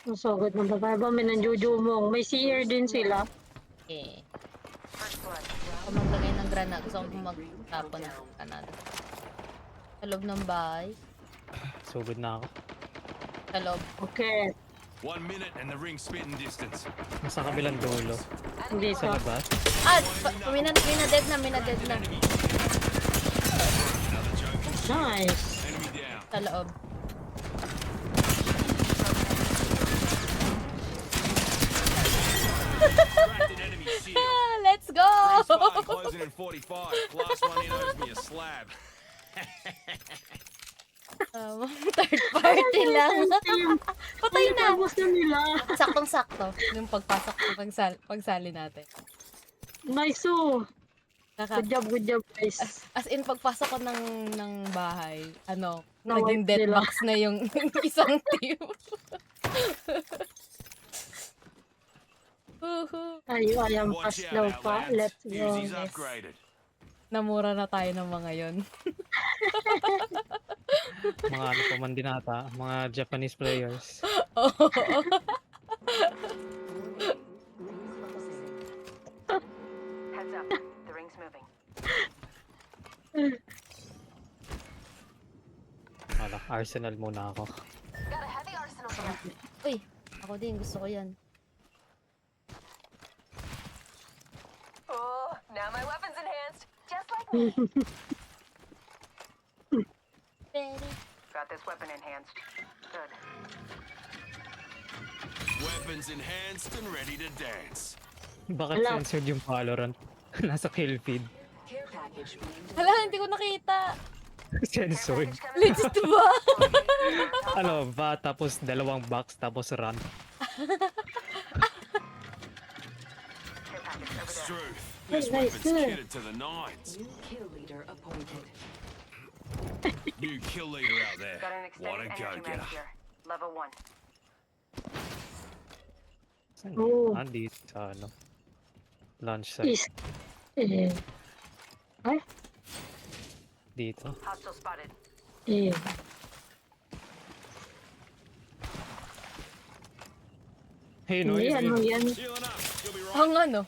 So good na ba? May nanjujumong. May seer din sila. Eh. ng granada. Gusto ko magtapon ng granada. Sa loob ng bahay. Sugod na ako. Sa loob. Okay. 1 minute and the ring's spitting distance. Nasa kabilang dulo. Dito. Sa labas. Ah! Minaded na. Nice. Enemy down. Sa loob. Cracked an enemy shield. Ah, let's go! Ring's fine, closing in 45. Last one in owes me a slab. Third party lang. Patay na. Tapos na nila. Saktong-sakto. Yung pagpasok ng pagsali natin. Nice oh. Kaka Good job guys. as in, pagpasok ko ng bahay, Na-wipe naging death nila. box na yung isang team. Woohoo. Ayun, Watch pass out, daw out pa. lads. Let's go. Uzi's Yes. upgraded. Namura na tayo ng mga yon. Mga ano pa man din ata. Mga Japanese players. Heads up. The ring's moving. Wala, Arsenal muna ako. Got a heavy arsenal here. Uy, ako din. Gusto ko yan. Oh, now my weapon's enhanced. Just like me. Got this weapon enhanced. Good. Weapons enhanced and ready to dance. Bakit Wala. censored yung Valorant? Nasa kill feed. Care package being Hala, hindi ko nakita. Censored. Legit ba? Ano ba? Tapos dalawang box, tapos run. Care package over there. Truth. Hey, This nice, weapon's good. kitted to the nines. new kill leader appointed. New kill leader out there. Got an What a extended energy go-getter. mag here. Level 1. Saan Oh. yun? Dito sa ano. Lunch site. Is. Eh. Ay. Dito. Hostile spotted. Eh. Hey, no, Eh, ano yan? Healing up. You'll be right. Ang ano?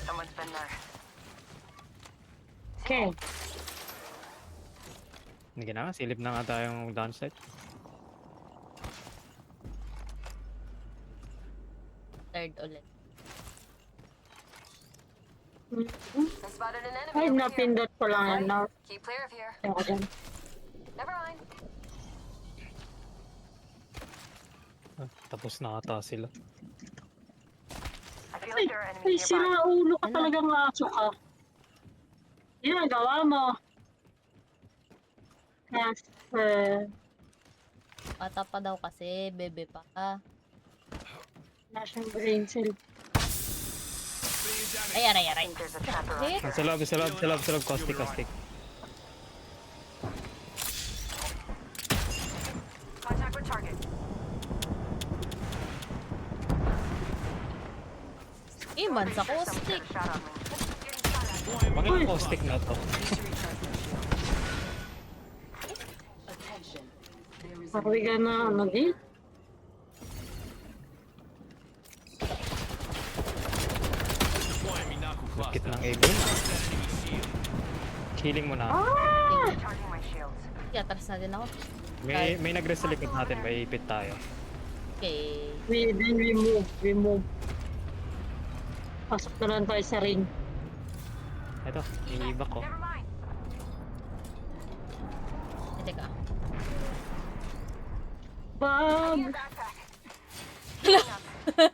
Someone's been there. Okay. Hindi na, silip na nga tayong lunch site. Third ulit. I spotted an enemy Ay, over here. napindot ko lang yan. Na, Keep clear of here. ako dyan. Never mind. Ah, tapos na ata sila. I feel Ay, like there are ay, enemies nearby. sira ulo ka talagang aso ka. Ginagawa mo. Yes. Bata pa daw kasi, bebe pa. Nasa brain cell. Ay, aray. I think there's a trapper on Eh? here. Sa loob, caustic. Contact with target. Iman sa Someone caustic. took a shot on me. Getting shot at. Bakit caustic na to? Need to recharge my shields. Attention. There is a Pakuwi ka na, ano di? Deploying me knuckle Kit cluster. ng Eagle. Enemy shield. Healing mo na. Charging my shields. Kaya atras na din ako. May nag-rest sa likod natin, may ipit tayo. Okay. We move. Pasok na lang tayo sa ring. Ito, iiba ko. Never mind. Eh, teka. Bob! Your backpack.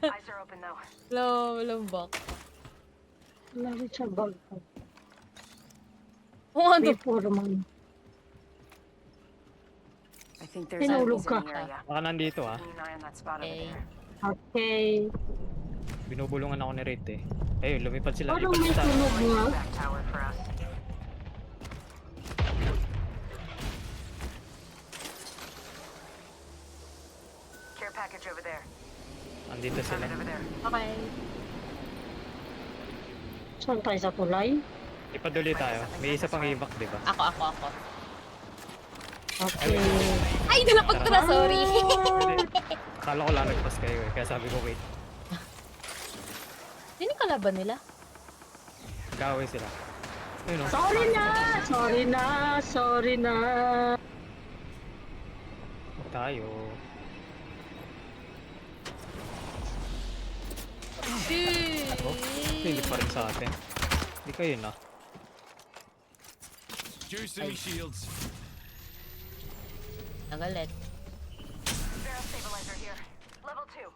Eyes are open though. Walang box. Lagi siya bag ko. Oh, ano? May puro man. I think there's Tinulog enemies ka. in the area. Baka nandito ah. Keep an eye on that spot over Okay. there. Okay. Binubulungan ako ni Rate eh. Ayun, lumipad sila. Parang Lipad may sila. tunog nga. Back tower for us. Care package over there. Andito Found sila. it over there. Okay. Saan tayo sa tulay? Lipad ulit tayo. May isa pang evac, di ba? Ako. Okay. Ay, nalapag ko na, sorry. Akala ko lang nagpas kayo eh. Kaya sabi ko wait. Sino yung kalaban nila? Nag-away sila. Ayun o. Sorry na! Sorry na! Sorry na! Huwag tayo. Oh, hindi pa rin sa atin. Hindi kayo na. Juicing me shields. Nagalit. Barrel stabilizer here. Level 2.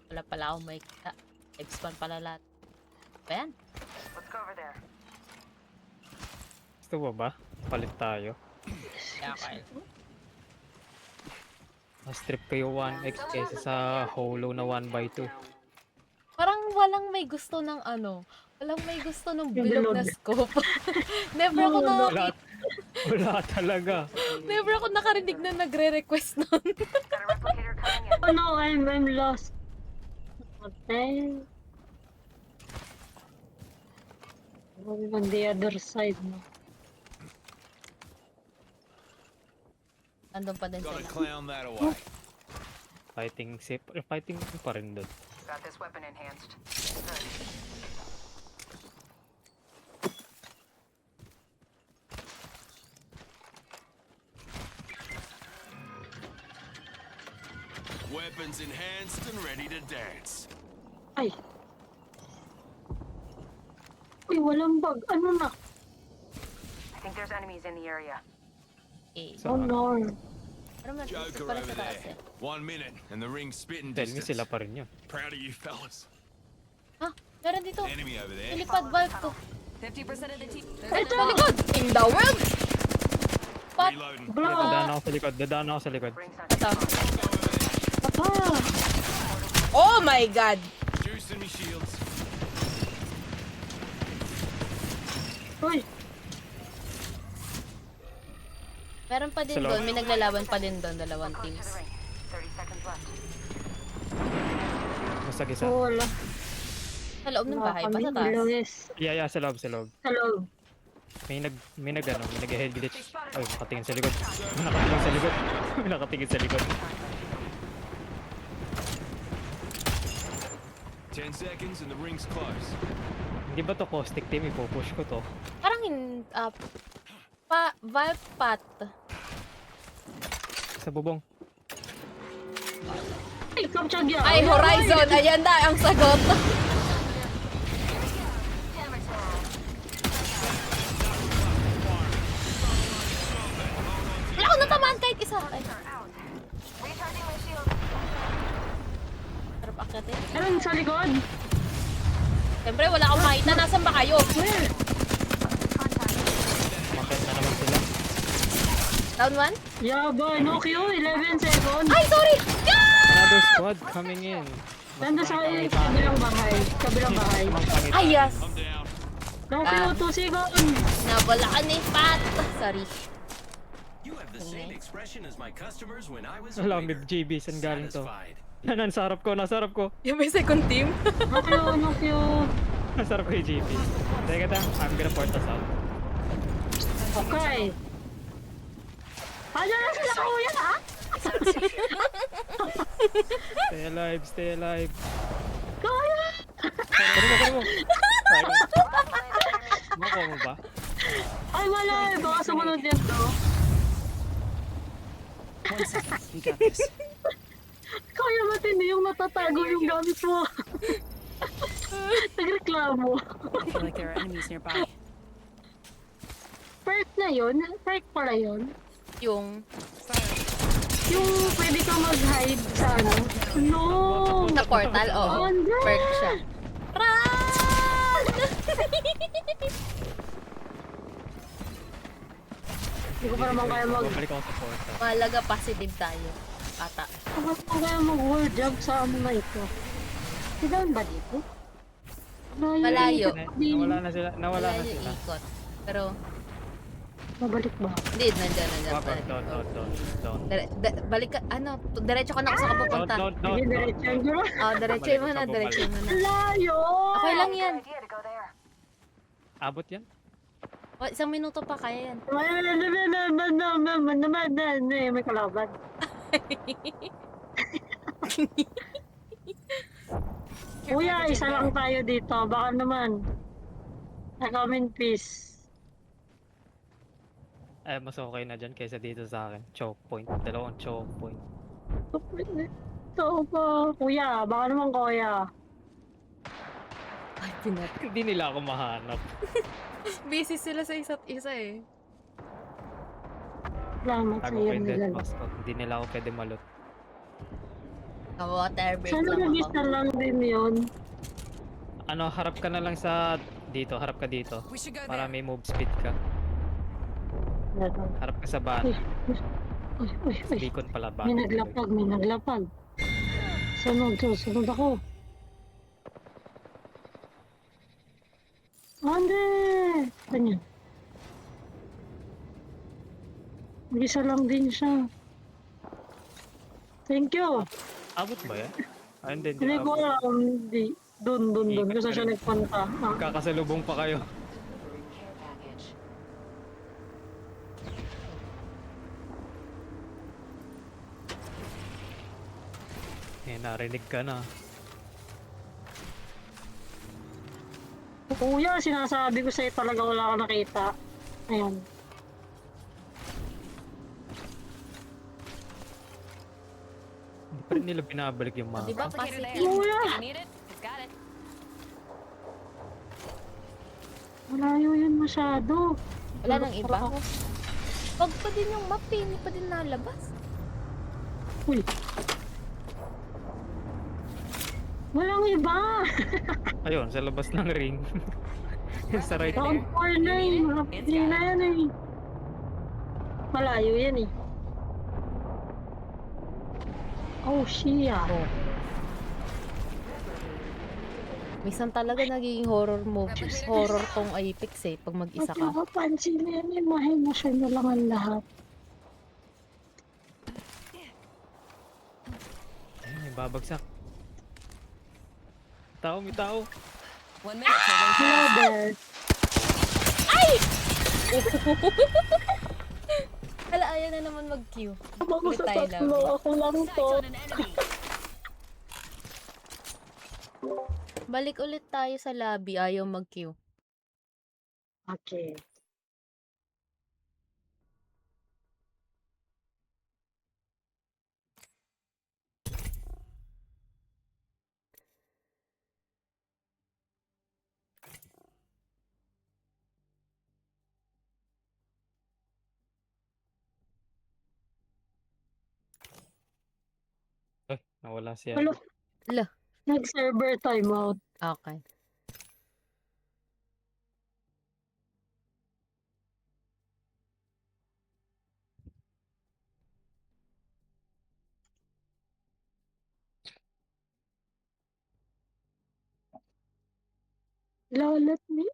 Wala pala akong may kita. Expand pala lahat. Ba yan? Let's go over there. Gusto mo ba? Palit tayo. Kaya kayo. Strip kayo 1x kaysa sa holo na 1x2. Parang walang may gusto ng ano. Walang may gusto ng bilog na scope. Never ako Wala, wala talaga. never ako nakarinig na nagre-request nun. Got a replicator coming in. Oh no, I'm lost. Okay. I'm on the other side na. Andun pa din Gotta sila. clown that away. Fighting safe. Fighting pa rin doon. Got this weapon enhanced. Good. Weapons enhanced and ready to dance. Ay. Uy, walang bug. Ano na? I think there's enemies in the area. Okay. So, Oh no. Pero man, gusto Joker pala over sa taas there. eh. 1 minute and the ring's spitting tell me distance. sila pa rin yun. Proud of you fellas. Ah, meron dito. Enemy over there. Lipad valve to. 50% of the team. Ito! Sa likod! In the world! Pat! Reloading. Dadaan ako sa likod. Dadaan ako sa likod. Rings on Ito. Papa! Oh my God! Juicing me shields. Uy! Meron pa din Sa loob. doon. May naglalaban pa din doon. Dalawang close to teams. the ring. 30 seconds left. Masag-isa. Wala. Sa loob ng bahay pa sa taas. Luis. Yeah, sa loob, sa loob. Sa loob. May nag-head glitch. Ay, nakatingin sa likod. May nakatingin sa likod. May nakatingin sa likod. 10 seconds and the ring's close. Hindi ba to caustic team? Ipupush ko to. Parang valve path. Sa bubong. Ay, kapchagya! Ay, Horizon! Ayan na ang sagot! Wala ko natamaan kahit isa. Ay, Recharging my shield. sarap akyatin. Meron sa likod! Siyempre, wala akong makita. Nasaan ba kayo? Makit na naman sila. Down one? Yaba, no Q, 11 seconds. Ay, sorry! Yeah! Another squad coming in. Nandun sa kabilang bahay. Kabilang bahay. Ay, yes! I'm down. No Q, 2 seconds. Nawala ka ni Pat. Sorry. You have the same expression as my customers when I was a Wala, waiter. mid GB. Saan galing to? Satisfied. Nasa harap ko, nasa harap ko. Yung may second team? No Q, no Q. Nasa harap ko yung GB. Teka ta, I'm gonna port us out. Okay. Ano na sila kuya, ha? Stay alive, stay alive. Kuya! Kunin mo. Makuha mo ba? Ay, wala eh. Baka sumunod yan to. 1 second. We got this. Kaya matindi yung natatago yung gamit mo. Nagreklamo. I feel like there are enemies nearby. Perk na yun? Perk pala yun? Yung Yung pwede ka mag-hide sa ano? No! sa portal, oo. Andre! Perk siya. Run! Hindi ko pa naman kaya Babalik ako sa portal. Mahalaga positive tayo. Ata. Bakit ko kaya mag-world job sa ano na ito? Sigawan ba dito? Malayo. Nawala na sila. Nawala Wala na yung sila. ikot. Pero, Mabalik ba? hindi, nandiyan. Wag, don't. Balik ka, diretso ka na kung saan ka pupunta. Hindi, diretso yung guro. Diretso mo na, diretso mo na. Layo! Okay lang yan. Idea to go there. Abot yan? Isang minuto pa, kaya yan. May kalaban. Kuya, isa lang tayo dito. Baka naman. I come in peace. Mas okay na dyan kaysa dito sa akin. Choke point. Dalawang choke point. Ito pa. Kuya, baka naman kuya. Ay, pinat. Hindi nila ako mahanap. Busy sila sa isa't isa eh. Salamat sa Tago ko iyo yung death nila. box ko. Hindi nila ako pwede malot. Water break Sana lang mag-isa ako. lang din yun. Harap ka na lang sa dito. Harap ka dito. We should go Para there. may move speed ka. Harap ka sa bata. Uy. Beacon pala ba? May naglapag. Sunod ako. Ande! Kanya. Mag-isa lang din siya. Thank you. Abot ba yan? Hindi. Hindi ko abot. alam. Hindi. Doon. Ikot Kasi ka siya rin. nagpunta. Ah. Kakasalubong pa kayo. Care package. Narinig ka na. Kuya, sinasabi ko sa'yo talaga wala ka nakita. Ayan. Hindi pa rin nila binabalik yung mga. Di ba Replicator there. positive? Kuya! If you need it, it's got it. Malayo yun masyado. Wala nang iba? Wag pa din yung map eh. Hindi pa din nalabas. Uy. Walang iba. Ayun, sa labas ng ring. Sa right. Round 4 na eh. Hindi na yan eh. Malayo yan eh. Oh, siya. Minsan talaga nagiging horror movies. Horror tong Apex eh. Pag mag-isa ka. Magkakapansin na yan eh. Mahimasyon na lang ang lahat. Ayun, may babagsak. May tao. 1 minute till ring Hello there. Hala, ayaw na naman mag-queue. Ako sa Tayo lang. tatlo. Ako lang to. Balik ulit tayo sa lobby. Ayaw mag-queue. Okay. Nawala siya. Hello. Hala. Nag-server timeout. Okay. Lalat me.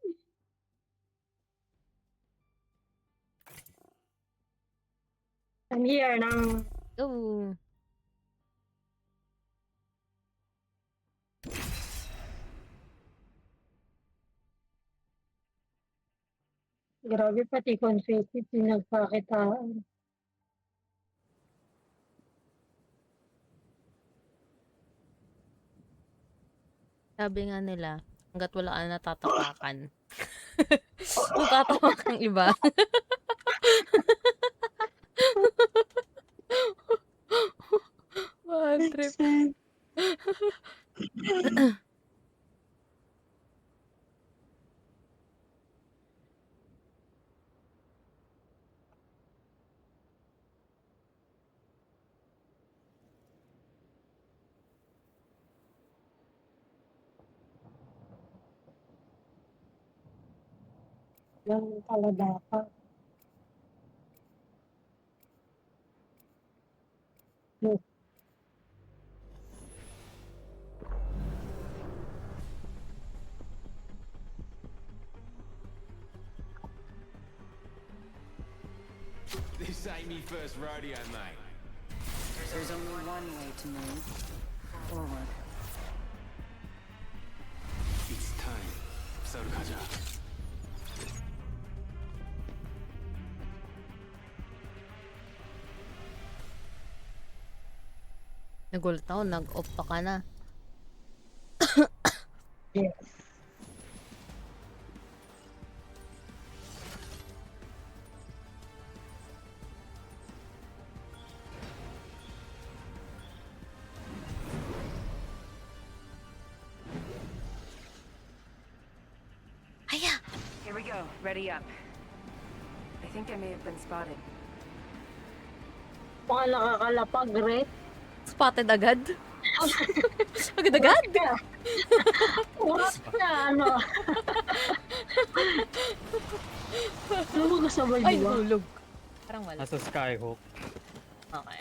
I'm here now. Oh. Grabe pati confetti pinagpakitaan. Sabi nga nila, hanggat wala ka natatapakan. Natatapak ang iba. Bad trip. Lang talaga pa. This ain't me first rodeo, mate. There's only one way to move. Forward. It's time. Soul 가자. Nagulat ako, nag-off pa ka na. Yes. go. Ready up. I think I may have been spotted. Baka nakakalapag, Red. Spotted agad? Agad-agad? Oras na, ano. Ano mo kasabay, Ay, di ba? hulog. Parang wala. Nasa Skyhook. Okay.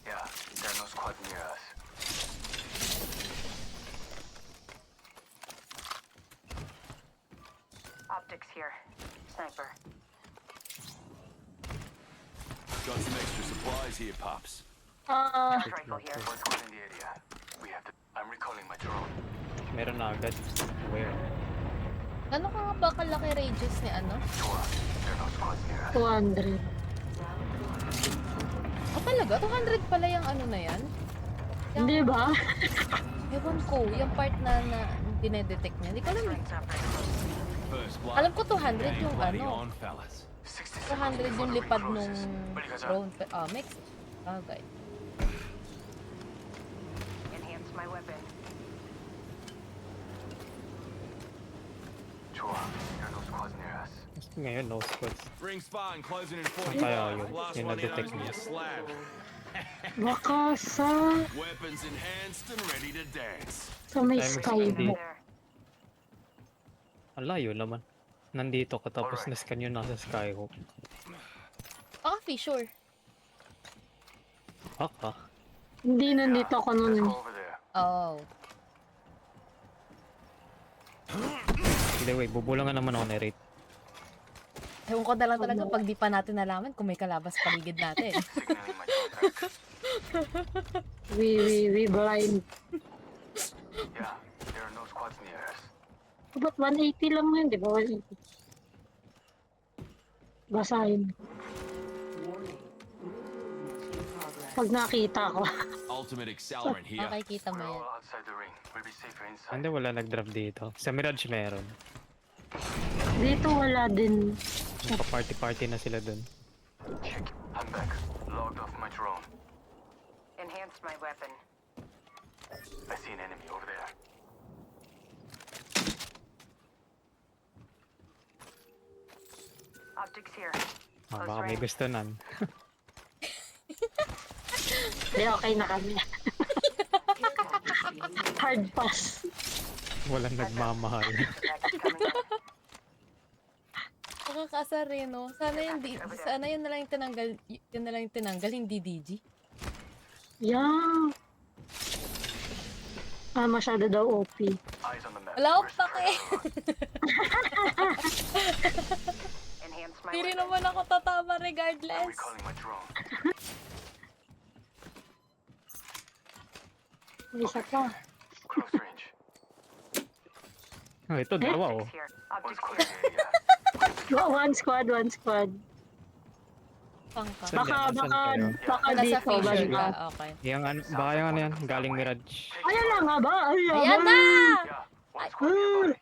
Yeah, there are no squad near us. Optics here. Sniper. Got some extra supplies here, pups. Rifle here. One squad in the area. We have to. I'm recalling my drone. Meron na agad. Where? Ano ka nga ba kalaki radius ni ano? Chua, there are no squads near us. 200. Oh, talaga? 200 pala yung ano na yan? Hindi ba? Ewan ko, yung part na dinedetect niya. Hindi ko alam eh. First blood. Alam ko 200 Game yung bloody ano. on, fellas. 200 yung lipad nung drone. Mix. Okay. Enhance my weapon. Chua, there are no squads near us. Ngayon, no squads. Ring Spartan closing in Kaya 45. yun, Last yung one in na-detect owes me niya. a slab. Baka sa Weapons enhanced and ready to dance. may Time is skybook. There. Ang layo naman. Nandito ka tapos na-scan yun nasa Skyhook. Ah, fissure. Baka. Hindi nandito ako Let's nun. go over there. Oh. Hindi, wait. Bubulangan naman ako ni Rate. Ewan ko na lang talaga pag di pa natin nalaman kung may kalabas paligid natin. Signaling my drone back. We blind. Yeah, there are no squads near us. Ba't 180 lang yun, di ba? 180. Basahin. Warning. Movement in progress. Pag nakita ko. Ultimate accelerant here. Makikita mo We're yan. all outside the ring. We'll be safer inside. Hindi, wala nag-drop dito. Sa Mirage meron. Dito wala din. Party-party na sila dun. Check. I'm back. Logged off my drone. Enhance my weapon. I see an enemy over there. Optics here. Ah, baka may gusto nan. Di, okay na kami. Hard pass. Walang nagmamahal. Next coming up. Nakakasar rin, no? Sana yun na lang yung tinanggal, yun na lang yung tinanggal, hindi DG. Yeah. Ah, masyado daw OP. Eyes on the map. Wala akong We're pake. Enhance my Hindi rin weapon. naman ako tatama I'm regardless. recalling my drone. Isa pa. Close range. Ah, ito, dalawa oh. Optics here. One Optics squad here. in the area. One squad, one squad. Pangka. Saan yan? Nasaan kayo? Baka Nasa dito. fissure Banda. ka, okay. Yung ano, baka yung ano yan, galing Mirage. Ayan na nga ba? Ayan na! Yeah, one squad nearby.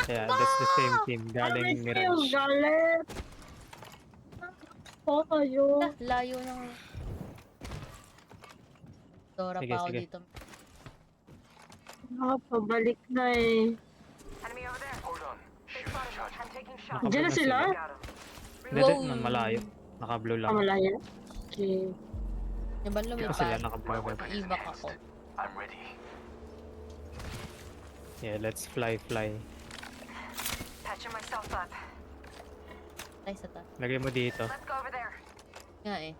Yeah, that's the same team, galing Yung Mirage. galit. Oo kayo. Layo ng... Dora Sige, pa ako sige. dito. Ah, pabalik na eh. Enemy over there. Hold on. They Shield spotted me. charge. I'm taking shots. Nakablo Diyan na sila? Got 'em. Hindi, Wow. man, malayo. Naka-blue lang. Kamalaya. Okay. Yung ba Kasi lumipad? sila naka-blue. Ibak ako. I'm ready. Yeah, let's fly. Patching myself up. Ay, sa ta. Lagay mo dito. Let's go over there. Nga eh.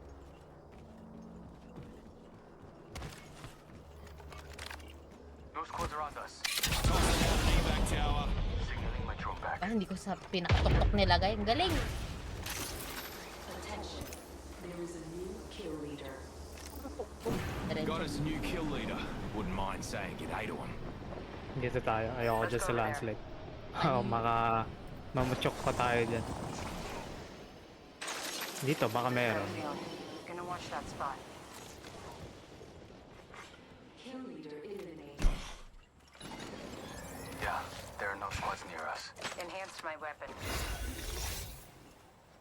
No squads around us. Evac tower. Signaling my drone back. Ah, hindi ko sa pinakatuktok nilagay. Ang galing! Attention. There is a new kill leader. Got us a new kill leader. Wouldn't mind saying g'day to him. Dito tayo. Ayoko dyan sa landslide. Oo, mamuchok pa tayo dyan. Dito, baka meron. Field. Gonna watch that spot. Kill leader eliminated. Yeah, there are no squads near us. Enhance my weapon.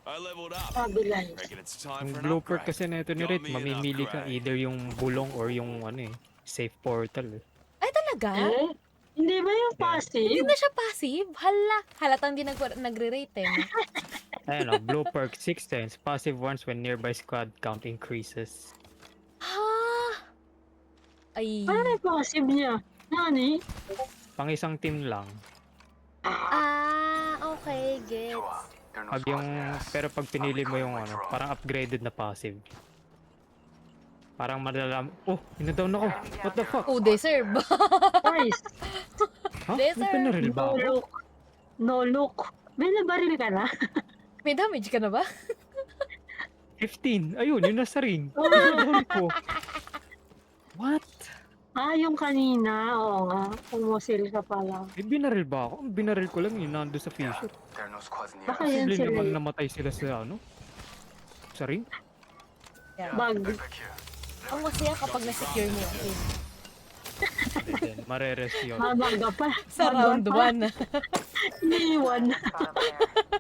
I leveled up. Stabilize. Reckon it's time Yung for an blueprint upgrade. kasi nito ni Got Rit, me an mamimili ka upgrade. either yung bulong or yung ano eh, safe portal eh. Ay, talaga? Eh? Hindi ba yung Hindi passive? na siya passive. Hala. Halatang di nagre-rate eh. No? Ayun o, blue perk 6 times. Passive once when nearby squad count increases. Ha? Ay. Ano yung passive niya? Nani? Pang isang team lang. Ah, okay. Gets. There are no Pag squads yung, near us. pero pag pinili mo yung ano, parang upgraded na passive. Parang malalam, oh, ina-down ako. What the fuck? Oh, deserve. Nice. Ha? Yes, May sir. pinaril ba No ako? look. No look. May nabaril ka na? May damage ka na ba? 15. Ayun, yun nasa ring. Ina-down ko. What? Ah, yung kanina. Oo nga. Pumusil ka pala. May binaril ba ako? Ang binaril ko lang yun, nando sa Yeah, fissure. there are no squads near Baka us. yan Posible sila. naman namatay sila sa ano? Sa ring? Bug. Backpack here. Ang masaya kapag na-secure mo yung team. Then, marerest yun. Mabaga pa. Sa round 1. Iniwan.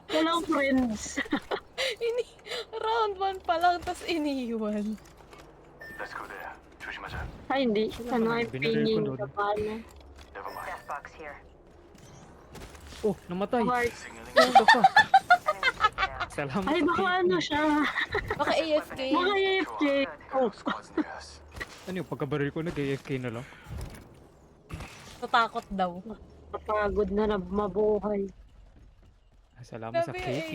Walang friends. Round 1 pa lang, tas iniiwan. Let's go there. 조심하자. Ay, hindi. Ano ay Binaril ko pinging doon. ka pala. Never mind. Death box here. Oh, namatay. Heart. Signaling. What the fuck? Salamat. Ay, baka ano siya. Baka AFK. Mga AFK. There are no squads near us. Ano yung pagkabaril ko nag-AFK na lang? Tatakot daw. Kapagod na mabuhay. Salamat sa Grabe, KP.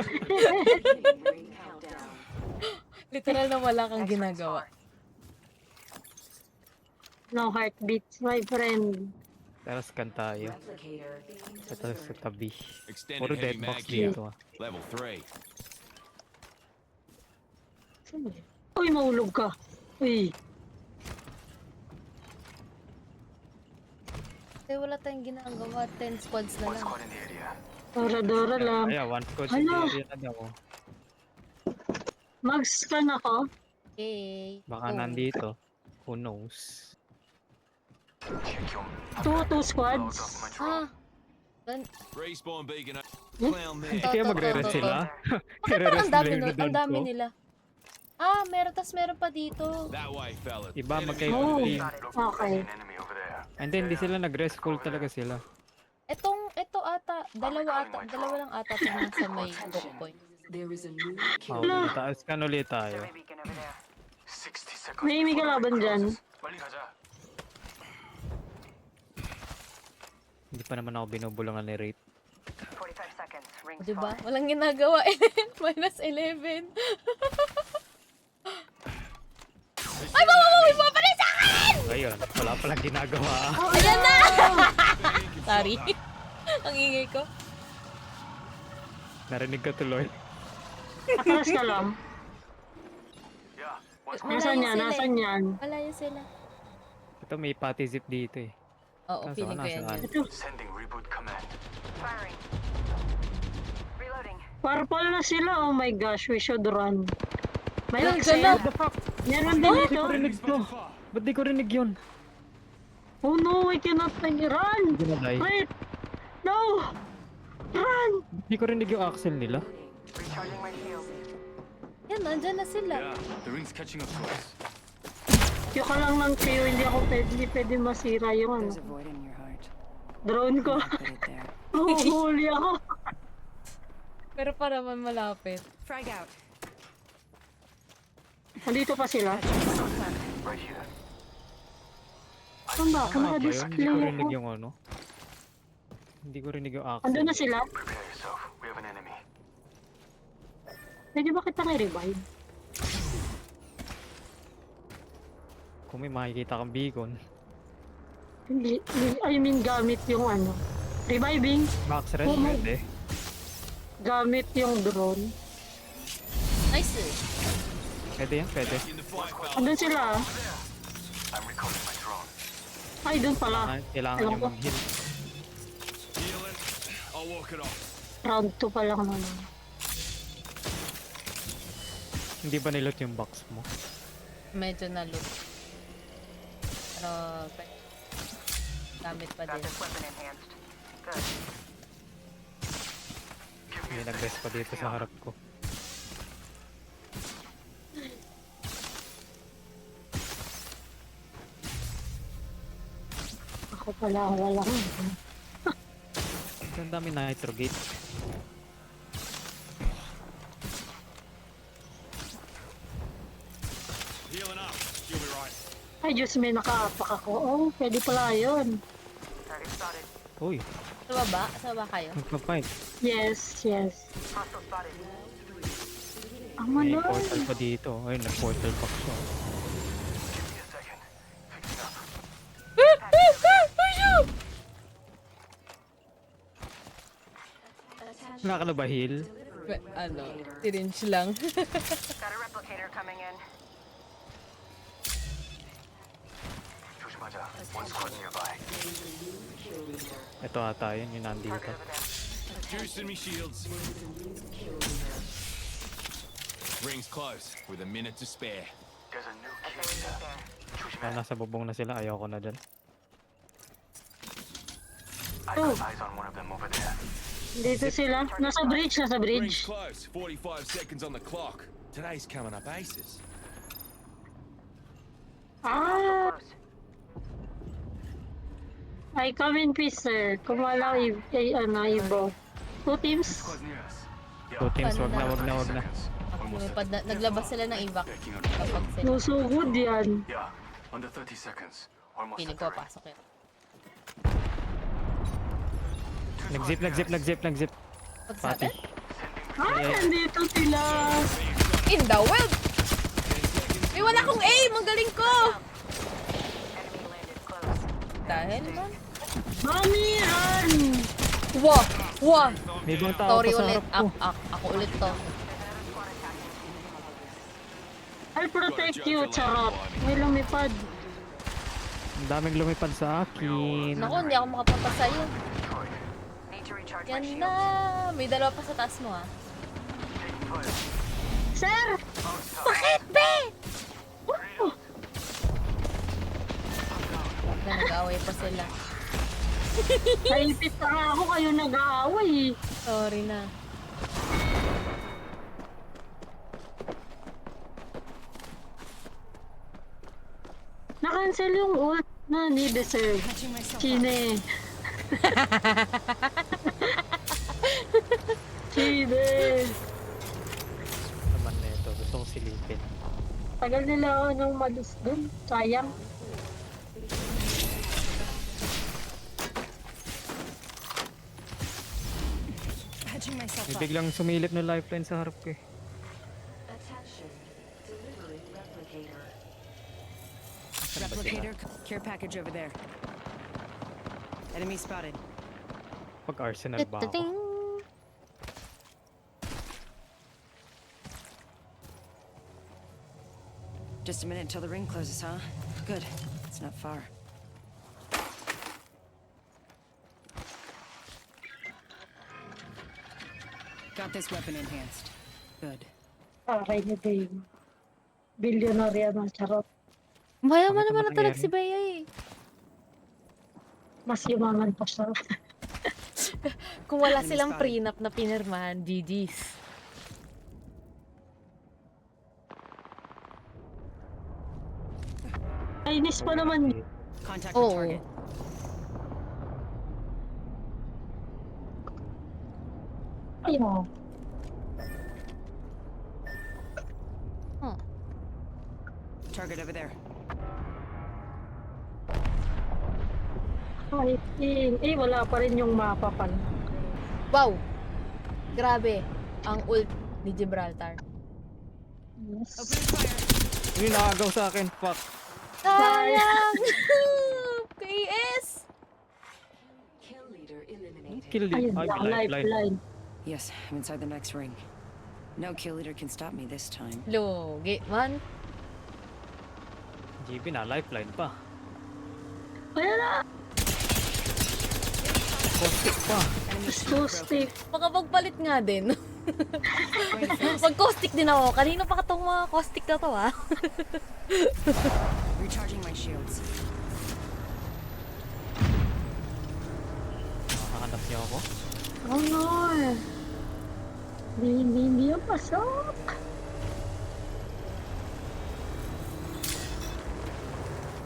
Ring countdown. Literal na wala kang ginagawa. No heartbeats, my friend. Tara scan tayo. Replicator. Ito sa tabi. Extended Puro heavy dead box mag here. dito ah. Level 3. Uy, maulog ka. Uy. Kasi wala tayong ginagawa. 10 squads na One lang. squad in the area. Dora-dora lang. Kaya one squad sa Ano? area na daw. Mag-scan ako. Okay. Baka Oh. nandito. Who knows? Check Two Load squads. off my drone. Ah. Gan- Respawn beacon. Hmm? Clown Hindi there. kaya to, magre-rest to, to. sila? Bakit parang ang dami, Magre-rest nun? nila Ang dami ko? nila. Ah, meron pa dito. That way, fella. Iba Enemy magkaiba Oh. team. Okay. An enemy over there. And then, di sila nag-rest full talaga sila. Ito ata, dalawa lang ata itong nasa may hook point. There is a new Oh, kill. taas ka ulit tayo. Survey beacon over there. 60 seconds. May before the kalaban ring dyan. closes. 빨리 가자. Hindi pa naman ako binubulungan ni Rate. 45 seconds. Ring Diba? spotted. Walang ginagawa. -11. Ay, mamamuwi pa rin sa akin! Ngayon, wala palang ginagawa. Ayan na! Sorry. Ang ingay ko. Narinig ka tuloy. Atras ka lang. Yeah, one squad. Nasaan yan? sila eh. Nasaan yan? Malayo sila. Ito may pati zip dito eh. Oo, feeling ko yan. Nasaan? yun. Sending reboot command. Firing. Reloading. Purple na sila. Oh my gosh, we should run. May Nandiyan na. Axel. Meron din Hindi dito. ko rinig to. Ba't di ko rinig yun? Oh no, we cannot run. Hindi na die. Wait. No. Run. Hindi ko rinig yung axle nila. Recharging my shield. Yan, nandyan na sila. The ring's catching up to us. Yung ka lang ng kayo, hindi pwede masira yung ano. There's a void in your heart. Drone ko. Put it there. Huli ako. Pero pa naman malapit. Frag out. Nandito pa sila. Right here. Saan ba? Ako Ayun, hindi naka-display ko ako. rinig yung ano. Hindi ko rinig yung axle. Andun na sila. Prepare yourself. We have an enemy. Pwede ba kita i-revive? Kung may makikita kang beacon. Hindi. I mean, gamit yung ano. Reviving. Max red, Oh my- pwede. Gamit yung drone. Nice. Pwede yan, pwede. In the fight, fella. Andun sila. I'm recalling my drone. Ay, dun pala. Kailangan Alam niya ko. mag-hit. Heal it. I'll walk it off. Round 2 pa lang naman. Hindi ba nilot yung box mo? Medyo na-loot. Pero, gamit pa Got din. this weapon enhanced. Good. May nag-rest pa dito sa harap ko. Wala. Ang dami nitro gate. Healing up. You'll be right. Ay, Diyos, may nakaapak ako. Oh, pwede pala yun. Target spotted. Uy, Sa baba? Sa baba kayo? magpa-fight. Yes. Hostile spotted. Ang May manay. portal pa dito. Ay, nag-portal pa siya. Give me a second. Fixing up. Wala ka na ba heal? Ano? Syringe lang. Got a replicator coming in. 조심하자. One squad nearby. Ito ata yun, yung nandito. Target over there. Juicing me shields. Ring's close, with a minute to spare. There's a new Okay, kill right leader. there. 조심해. Nasa bubong na sila, ayoko na dyan. I got eyes on one of them over there. Dito sila. Nasa bridge. Ring's close, 45 seconds on the clock. Today's coming up aces. Ah, Close. I come in peace, sir. Kumala Ibo. 2 teams. Squad near us. Two teams, wag na. Seconds. Lumipad na, naglabas sila ng evac. Kapag sila. No, so good yan. Yeah, under 30 seconds. Almost Piling at ko, the ring. pasok yun. Nag-zip. Pag sa Pati. atin? Ah, nandito sila. In the world! May wala akong aim! Ang galing ko! Enemy landed close. Dahil man. Mamihan! Wah! May ibang tao Sorry pa sa ulit. harap ko. Ako ulit to. I'll protect you, charot. May lumipad. Ang daming lumipad sa akin. Naku, hindi ako makapunta sa'yo. Need to recharge my Yan shield. na! May dalawa pa sa taas mo ah. Sir! Bakit, be? Na nag-away pa sila. Naipit na nga ako kayo nag-aaway. Sorry na. Na-cancel yung ult na ni Deserve. Chine. Chine. Naman na ito. Gusto kong silipin. Tagal nila ako nung malis dun. Sayang. Patching myself May up. biglang sumilip na lifeline sa harap ko eh. Attention. Delivering replicator. Replicator, care package over there. Enemy spotted. Pag Arsenal ba ako? Ting! Just a minute until the ring closes, huh? Good. It's not far. Got this weapon enhanced. Good. Aray ni Dave. Billionaire yan ang charot. Mayaman Bakit naman na naman talaga nangyari? si Bea eh. Mas yumaman pa siya. Kung wala Enemy silang spotted. prenup na pinirmahan, GG's. Chinese pa naman. Contact Oh. with target. Ayun. Target over there. Ay, wala pa rin yung mapa pala. Wow! Grabe. Ang ult ni Gibraltar. Yes. Opening fire. Uy, nakagaw sa akin. Fuck. Sayang! PS! Kill leader eliminated. Kill Ayun it. Ay, lang, lifeline. lifeline. Yes, I'm inside the next ring. No kill leader can stop me this time. Lugi man. GB na, lifeline pa. Kaya na! Caustic pa. Enemy shield So broken. stick. Makapagpalit nga din. Going to finish. Mag-caustic din ako. Kanino pa katong mga caustic na to ah? Recharging my shields. Nakahanap niyo ako. Oh no! Hindi yung pasok.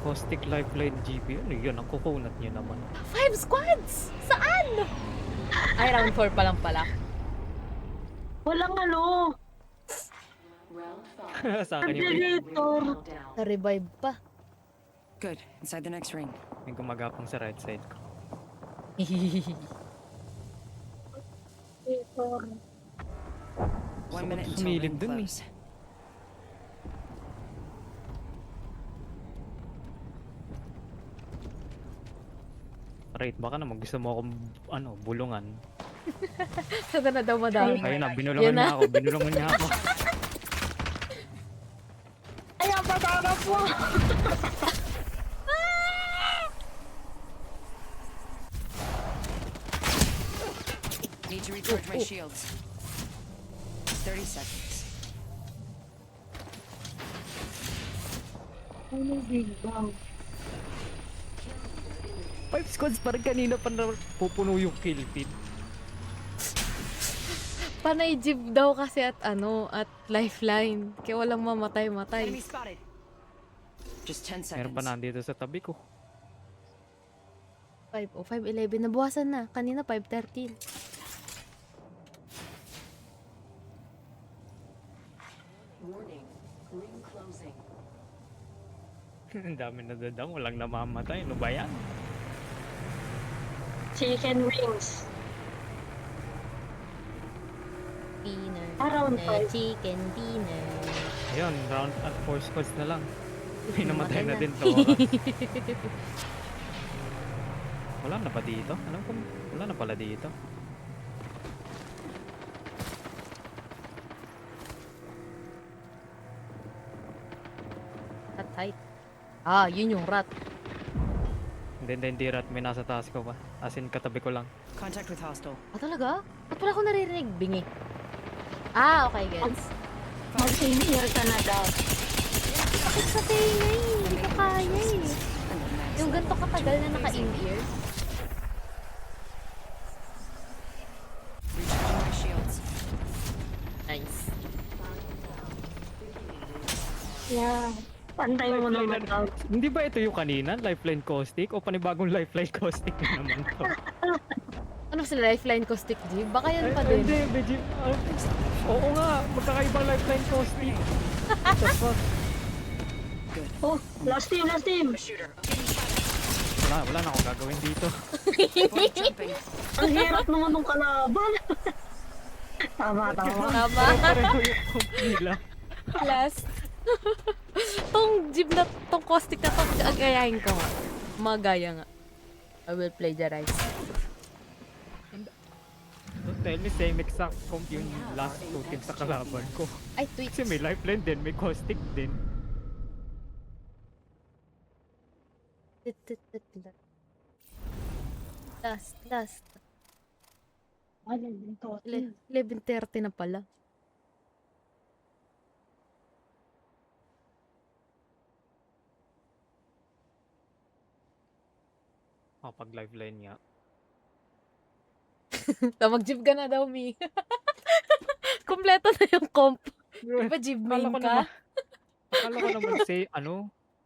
Caustic Lifeline GB. Ano yun? Ang kukunat nyo naman. 5 squads! Saan? Ay, round 4 pa lang pala. Walang ano. Round 5. Sa akin yung Generator. Down. Na-revive pa. Good. Inside the next ring. may gumagapang sa right side ko. Generator. 1 minute until Sumilip ring dun eh. close. Right, baka naman gusto mo akong bulungan. Sada na daw madami. Ayun na, Yun binulungan na. niya ako. Binulungan niya ako. Ay, ang patarap mo. Need to recharge my shields. 30 seconds. Ano big bang? 5 squads parang kanina pa na pupuno yung kill feed. Panay jeep daw kasi at lifeline. Kaya walang mamatay-matay. Enemy spotted. Just 10 seconds. Meron pa nandito sa tabi ko. 5 o 5:11. Nabuwasan na. Kanina 5:13. Warning. Ring closing. Ang dami na dadang, walang namamatay. Ano ba yan? Chicken wings. Dinner. Around dinner, 5. chicken dinner. Ayun, round at 4 squads na lang. May namatay na Namatay din to. Wala na ba dito? Alam ko, wala na pala dito. Rat height. Ah, yun yung rat. Hindi rat, may nasa taas ko pa. As in, katabi ko lang. Contact with hostile. Ah, talaga? Ba't pala ako naririnig? Bingi. Ah, okay, gets. Mag-in-ear ka na daw. Bakit sa tenga eh? Hindi ko kaya eh. Yung ganito katagal na naka-in-ear. Recharging my shields. Nice. Yeah. Pantay mo naman daw. Hindi ba ito yung kanina? Lifeline caustic? O panibagong lifeline caustic na naman to? Ano sila, lifeline ko stick G? Baka yan pa din. Hindi, medyo... oo nga, magkakaibang lifeline caustic. What the fuck? Oh, last team, last team. Wala na akong gagawin dito. Point jumping. Ang hirap naman ng kalaban. Tama. Tama. Pareho yung pila. Last. Tong jeep na, tong caustic na to, agayahin ko nga. Magaya nga. I will plagiarize. Don't tell me same exact comp yung last 2 teams sa kalaban ko. Ay, tweet. Kasi may lifeline din, may caustic din. Last. Ano dito? 11:30 na pala. Pag lifeline nga. Mag-jeep ka na daw, Mi. Kompleto na yung comp. Di ba jeep main ka? Akala ko naman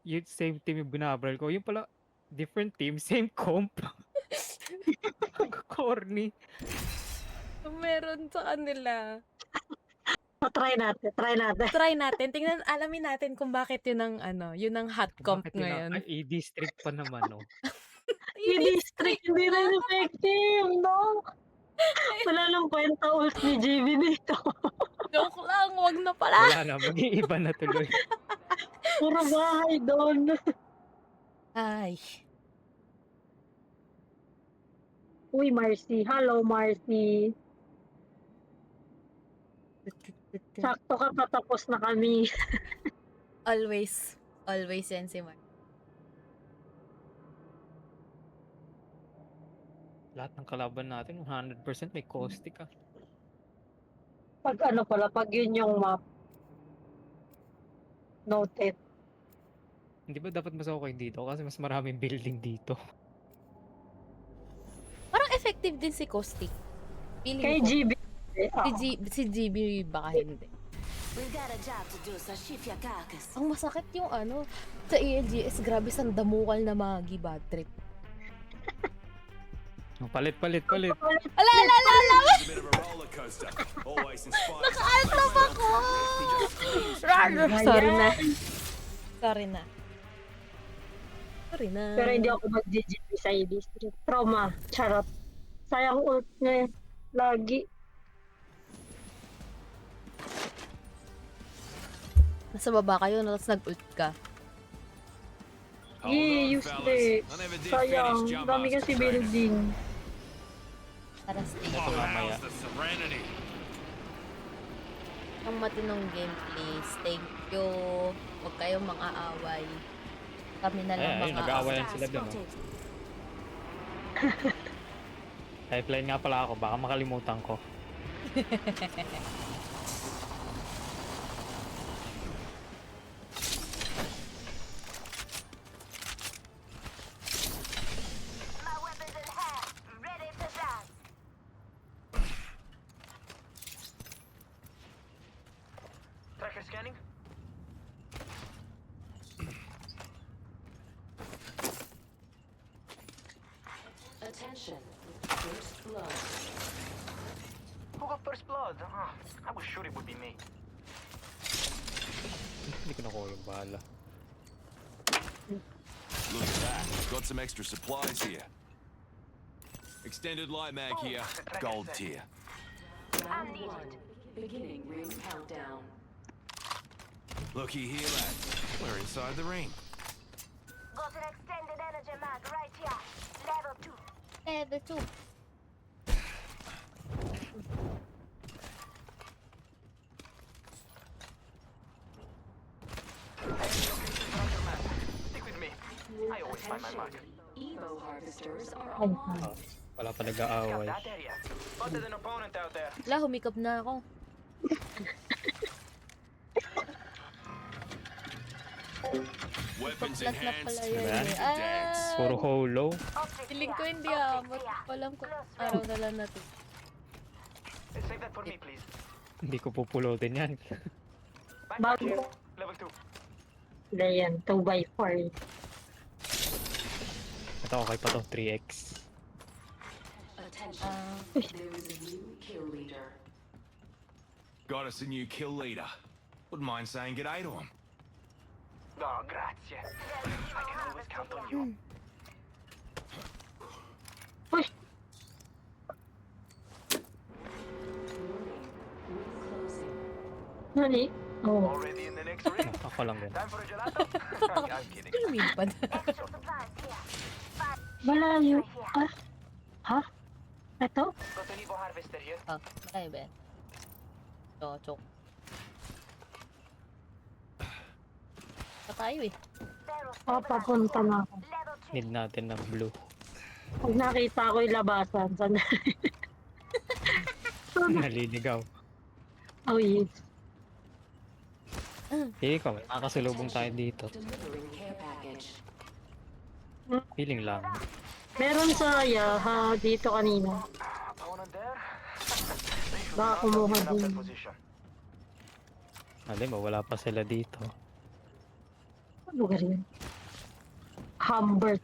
yung same team yung binabaril ko. Yung pala, different team, same comp. Corny. Meron sa kanila. Try natin. Try natin. Tingnan, alamin natin kung bakit yun ang yun ang hot comp Bakit yun ngayon. ay district pa naman, no? Hindi strict, hindi rin effective, no? Wala lang kwenta ult ni GB dito. Joke lang, wag na pala. Wala na, mag-iiba na tuloy. Puro bahay doon. Ay. Uy, Marcy. Hello, Marcy. Sakto ka patapos na kami. Always yan si Mark. Lahat ng kalaban natin, 100% may caustic ah. Pag yun yung map. Noted. Hindi ba dapat mas okay dito? Kasi mas maraming building dito. Parang effective din si Caustic. Feeling Kay ko. GB. Si GB baka hindi. We've got a job to do, so shift your carcass. Ang masakit yung ano, sa ALGS, grabe sandamukal na magi bad trip. Oh, palit. Ala! It's a bit of a roller coaster. Always inspired. Naka-altrap ako! Sorry na. Pero hindi ako mag-GGP sa district. Trauma. Charot. Sayang ult niya. Lagi. Nasa baba kayo, tapos nag-ult ka. Hold Yee, on, useless. fellas. I never did Sayang. finish Jump Dami Master kasi training. building. Tara, stay. Oh, mamaya. how's the serenity? Ang matinong gameplay. Thank you. Huwag kayong mga-away. Kami na lang Ayun, nag-aawayan sila dun. Oh. Lifeline nga pala ako, baka makalimutan ko. My weapons in hand, ready to dance. Tracker scanning. Attention. First blood. Who got first blood? I was sure it would be me. Hindi ko nakuha yung bala. Look at that. Got some extra supplies here. Extended light mag here. Gold tier. Round 1. Beginning ring countdown. Looky here, lads. We're inside the ring. Got an extended energy mag right here. Level 2. Level 2. Stick with me. I always find my mark. Evo harvesters are Ay, online. Wala pa Scout nag-aaway. that area. Spotted an opponent out there. Wala, humikap na ako. Weapons in Flat na hand. pala yun Ayan. eh. Ah, Puro holo. feeling ko hindi ah. Walang araw na lang natin. Save that for me, please. Hindi ko pupulutin yan. Backpack Bago. here. Level 2. Ayan, 2x4. Ito okay pa to, 3x. Attention. Ah, There is a new kill leader. Got us a new kill leader. Wouldn't mind saying g'day to him. Oh, grazie. I can always count on you. Uy! Warning. Ring closing. Nani? Oh. Already in the next ring. Ako lang din. Time for a gelato? I'm kidding. lumipad. Extra supplies here. Malayo. Ah? Ha? Ito? Got an Evo harvester here. Ah, marami ba yan? Chok. Pa tayo eh. Ah, papunta na ako. Level 2. Need natin ng blue. Pag nakita ko yung labasan, sana. Naliligaw. Oh, yes. Ikaw, nakakasalubong tayo dito. Delivering care package. Feeling lang. Meron sa Yaha dito kanina. Opponent there. Baka kumuha Up that din. position. Alam mo, wala pa sila dito. Ano lugar yun? Humbert.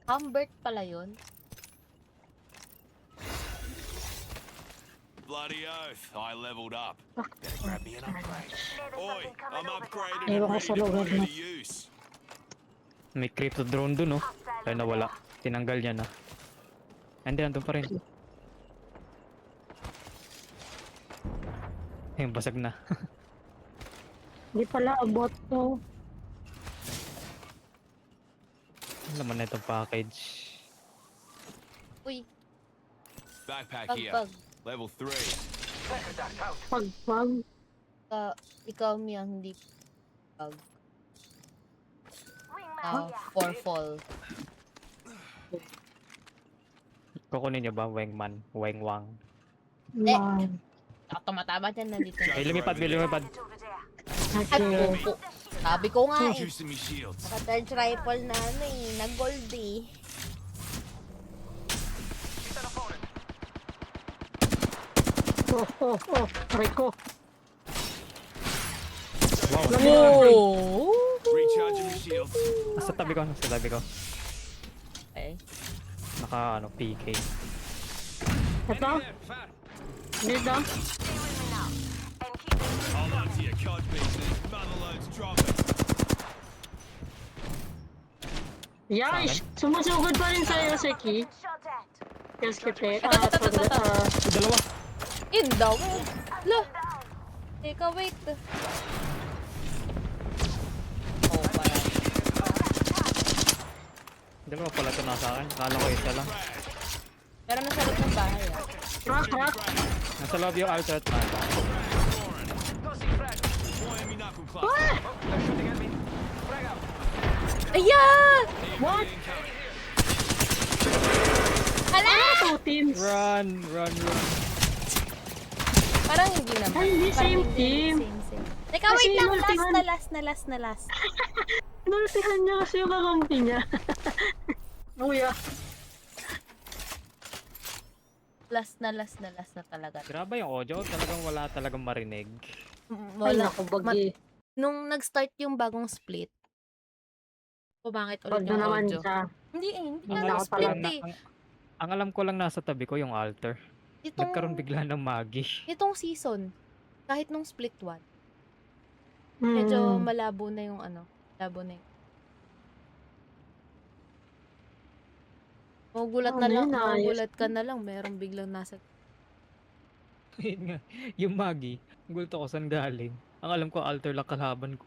Humbert pala yun. Bloody oath, I leveled up. Better grab me an upgrade. Maybe Oi, something coming I'm over upgraded there. Ewan and ko ready sa to lugar put na. to use. May crypto drone dun, oh. Kaya nawala. Tinanggal niya na. Hindi, andun pa rin. Ayun, basag na. Hindi pala abot to. Ano naman na itong package? Uy, Backpack here. pag Level 3. Tracker dash out. Pagpag. ikaw Mia, hindi pag Wing mag here. for fall. Kukunin niyo ba, Wengman? Wengwang? Man. Tumatama dyan, nandito. May lumipad, may lumipad. It's over there. Ay, Okay. pupo. Sabi ko nga eh. Juicing me shields. Naka-third rifle na ano eh. Nag-gold eh. Hit an opponent. Aray ko. Oh! Recharging the shields. Nasa tabi ko, nasa tabi ko. Okay. Naka, ano, PK. Ito? Fat. Dito? Hold on to your cod pieces. Motherload's dropping. Yash! Sumusugod pa rin sa'yo, Seki. Shot at. Yes, kite. Dalawa. In the way. Lo! Teka, wait. Oh, pala. Dalawa pala ito nasa akin. Kala ko isa lang. Pero nasa loob ng bahay ah. Rock, rock. Nasa loob yung alternate man. Tossing frag. Why me knuckle club? Oh, they're shooting at me. Frag out. Ayan! What? Hala! Two teams. Run, run, run. Parang hindi naman. Ay, hindi, Parang same hindi, team. Same. Teka, Kasi wait lang. multihan. Last. Nultihan niya kasi yung kakampi niya. Buya. Last na talaga. Grabe yung audio. Talagang wala talagang marinig. Ay, Wala. naku, bagi. Nung nag-start yung bagong split, pumangit ulit Wag na yung naman audio. siya. Hindi Ang na ako split talaga. eh. Ang alam ko lang nasa tabi ko yung altar. Nagkaroon bigla ng magi. Itong season, kahit nung split 1, medyo malabo na yung ano. Malabo na yung. Magugulat ka na lang, merong biglang nasa. Yun nga. Yung magi. Gulto ko saan galing. Ang alam ko altar lang kalaban ko.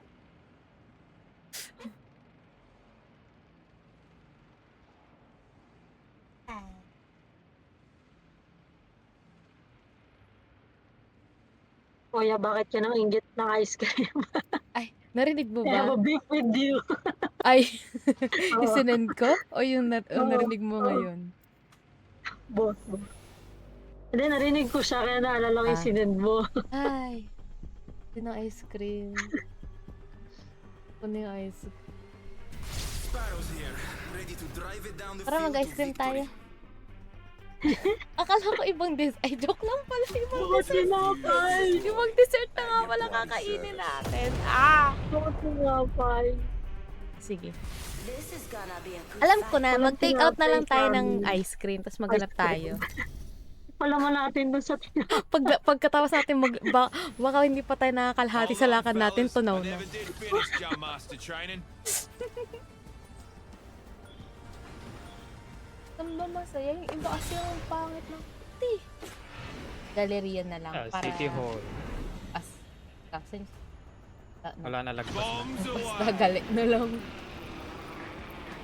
Kuya, bakit ka nang inggit ng ice cream? Ay, narinig mo I have ba? a beef with you. Ay, Oo. isinend ko? O yung narinig mo Oo. ngayon? Boss. Hindi, narinig ko siya, kaya naalala ko yung sinend mo. Ay, yun ang ice cream. Ano yung ice cream? Sparrow's here, ready to drive it down the Tara, mag-ice cream tayo. Akala ko ibang dessert. Ay, joke lang pala. Ibang Bakit dessert. tinapay? Ibang dessert na nga pala kakainin natin. Ah! Bakit tinapay? Sige. This is gonna be a good Alam ko na, Walang mag-take out na lang tayo ng tinapay ice cream, tapos maghanap tayo. Palaman natin dun sa tinapay. Pagkatapos natin, baka hindi pa tayo nakakalahati sa lakad natin, tunaw I na. never did finish Jump Master training. Saan ba masaya? Yung iba kasi yung pangit ng puti. Galeriya na lang. Para City Hall. Kasi Wala na lagpas na. Bombs basta away. galit na lang.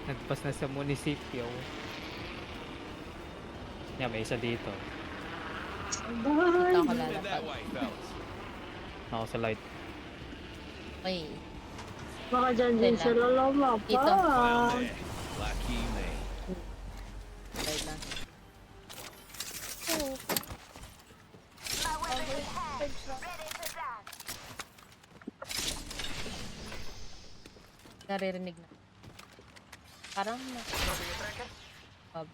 Nagpas na sa munisipyo. Yan, may isa dito. Punta ako Head lalakad. that way, fellas. Ako sa light. Ay, Baka dyan din Wala. sila lumapa. Dito. Well, there. Lucky me. okay na. My weapon is hand. Ready to dance. Naririnig na. Parang Dropping a tracker. Bob.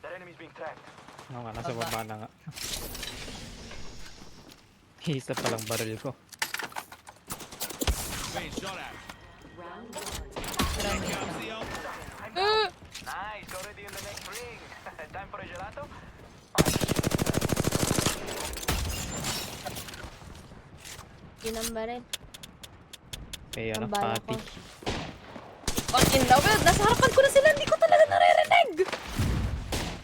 That enemy's being tracked. Ano nga, nasa Baba. baba na nga. Isa palang baril ko. Being shot at. Marami Comes na. the old. Nice, already in the next ring. Time for a gelato? Kinamba rin. Kaya ano, Ang bala ko. pati. Oh, in the world! Nasa harapan ko na sila! Hindi ko talaga naririnig!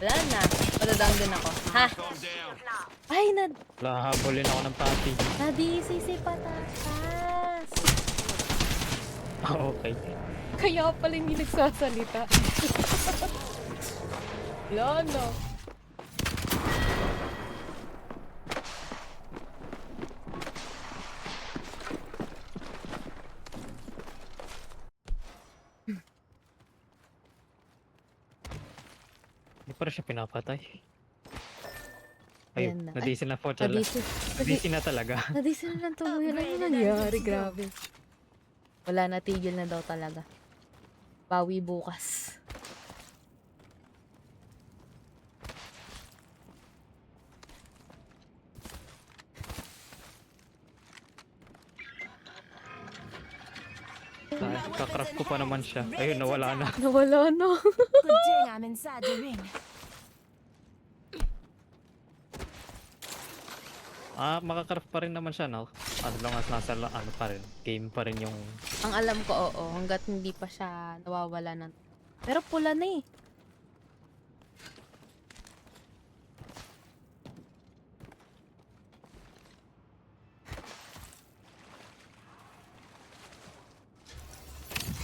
Wala na. Padadang din ako. Ha? Calm down. Ay, Wala, habulin ako ng pati. nadisi si Patatas. Ah, okay. Kaya pala hindi nagsasalita. Wala na. Hindi pa rin siya pinapatay. Ayan Ayun, na. nadisi na po talaga. Nadisi. Nadisi na talaga. Nadisi na lang tuluyan. Ano nangyari? Grabe. Wala na, tigil na daw talaga. Bawi bukas. Ay, kakraft ko pa naman siya. Ayun, nawala na. Nawala na. Good thing I'm inside the ring. Makakraft pa rin naman siya, no? As long as nasa ano pa rin. Game pa rin yung... Ang alam ko, oo. Hanggat hindi pa siya nawawala ng... Pero pula na eh.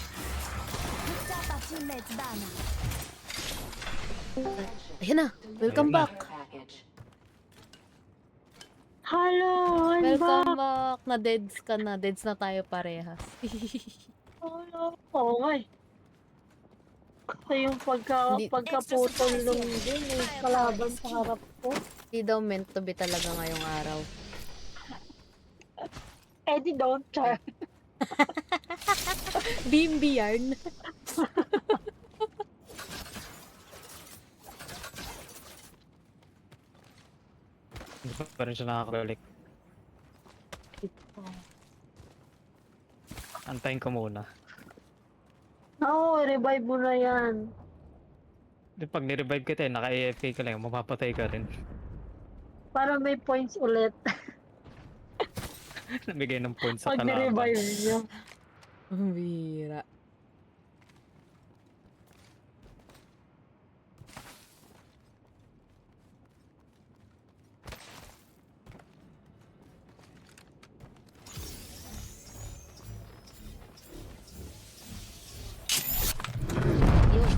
Picked up our teammate's banner. Ayan na. Welcome Ayun na. back. Package. Hello, I'm Welcome back. back. Na-deads ka na. Deads na tayo parehas. Hello. Oo nga eh. Kasi yung Hindi- pagkaputol nung din, may kalaban sa harap ko. Hindi daw meant to be talaga ngayong araw. Eddie, don't char. Bimbi yarn. Hindi pa rin siya nakaka-relic. Antayin ko muna. Oo, revive mo na yan. Di pag ni-revive kita naka-AFK ka lang, mapapatay ka rin. Para may points ulit. Nabigay ng points sa Pag kalaban. ni-revive niya. Ang bira. Yun.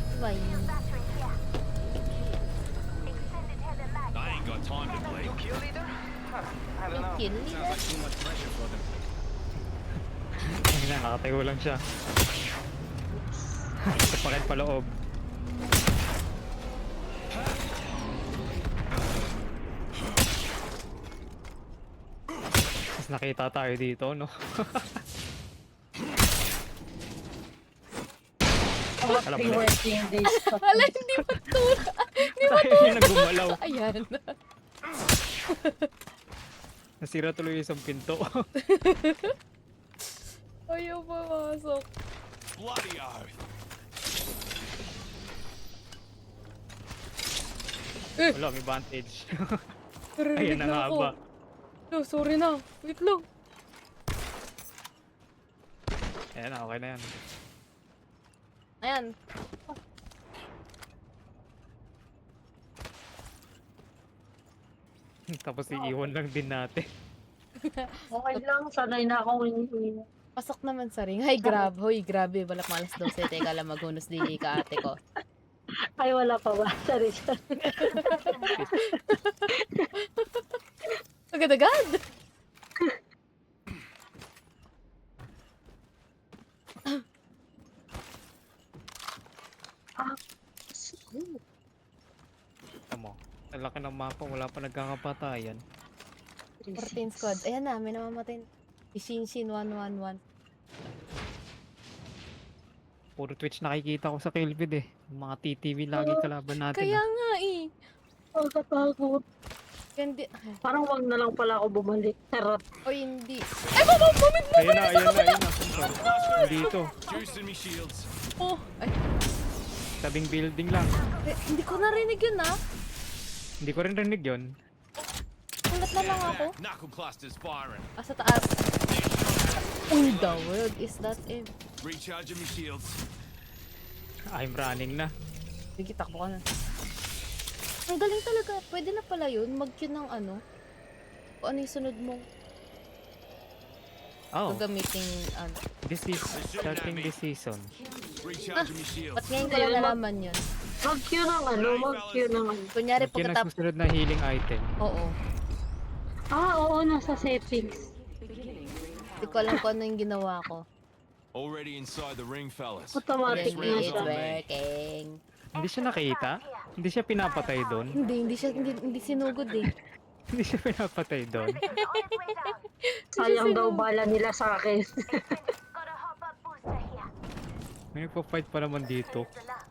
Diba yun? Battery here. Extended heavy mag. I ain't got time to bleed. Kill leader? Huh, I don't know. Kill Sounds leader. like too much pressure for them. Ayun na, nakatayo lang siya. Kapakit pa loob. Mas nakita tayo dito, no? Alam mo na, Working days pa. Wala, hindi matura. tayo yung nagumalaw. Ayan. Nasira tuloy yung isang pinto. Ayaw pumasok. Bloody oath. Wala, may advantage. Ayan Narinig na na nga ako. ba? Oh, sorry na. Wait lang. Ayan na, okay na yan. Ayan. Tapos iiwan lang din natin. Okay lang, sanay na akong win-win. Pasok naman sa ring. Hi, grab. Hoy, grabe. Balak malas 12. Teka lang, magunos din ka ate ko. Ay, wala pa ba? Sorry. Agad-agad. Tama. Ang laki ng mapa, wala pa nagkakapatayan. 14 squad. Ayan na, may namamatay. Ishinshin 111. Puro Twitch nakikita ko sa Kilbid eh. Yung mga TTV lagi kalaban natin. Kaya nga eh. Pagkatakot. Hindi. Parang wag na lang pala ako bumalik. Charot. O hindi. Ay, mamamamit mo! Ayun na, ayun na, ayun na. Dito. Juicing me shields. Oh, ay, Tabing building lang. hindi ko narinig yun ah. Hindi ko rin rinig yun. Ulat na lang ako. Knuckle clusters firing. Sa taas. Who the world is that in? Recharging me shields. I'm running na. Sige, takbo ka na. Ang galing talaga. Pwede na pala yun. Mag-queue ng ano. Kung ano yung sunod mong Oh, gagamiting ano. this is starting this season. Recharging me shields. Ba't ngayon ko lang nalaman yun? Mag-queue ng ano, mag-queue ng ano. Kunyari Yun ang pagkatapos. susunod na healing item. Oo. Oo, nasa settings. Hindi ko alam kung ano yung ginawa ko. Already inside the ring, fellas. Automatic Yes, na it's siya. working. Hindi siya nakita? Hindi siya pinapatay doon? Hindi sinugod eh. Hindi siya pinapatay doon? On its way down. Sayang daw bala nila sa akin. Got a hop-up booster here. May nagpa-fight pa naman dito. There's a lot.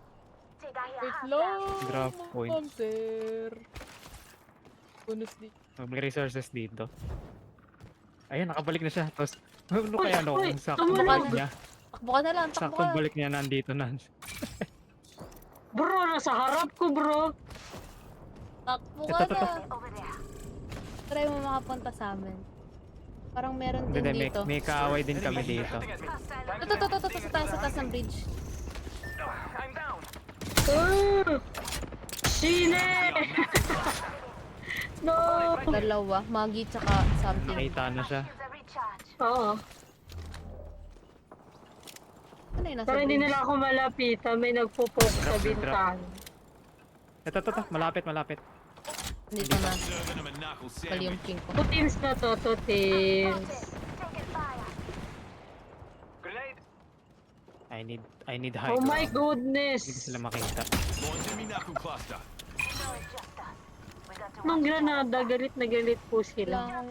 Take out your Wait half lang. Draft point. Sir. Bonus di. May resources dito. Ayun, nakabalik na siya. Tapos, ano kaya no? Uy, Kung sakto tama balik na. niya. Takbo ka na lang, takbo Sakto ka. balik niya, nandito na. Bro, nasa harap ko, bro. Takbo Ito, ka ito, ito. na. Try mo makapunta sa amin. Parang meron Hindi, din may, dito. may kaaway din kami dito. Ito, sa taas ng bridge. I'm down. Sine! No! Dalawa, Magi tsaka something. Nakita na siya. Oo. Ano yun, nasa Pero hindi bridge? nila ako malapitan. May nagpo-poke sa Drop. bintana. Ito. Malapit. Dito na. Serving him a knuckle Kali yung sandwich. king ko. 2 teams na to, 2 teams. Grenade. I need high Oh my ground. goodness! Hindi sila makita. Launching me knuckle cluster. Nung granada, galit na galit po sila. Lang,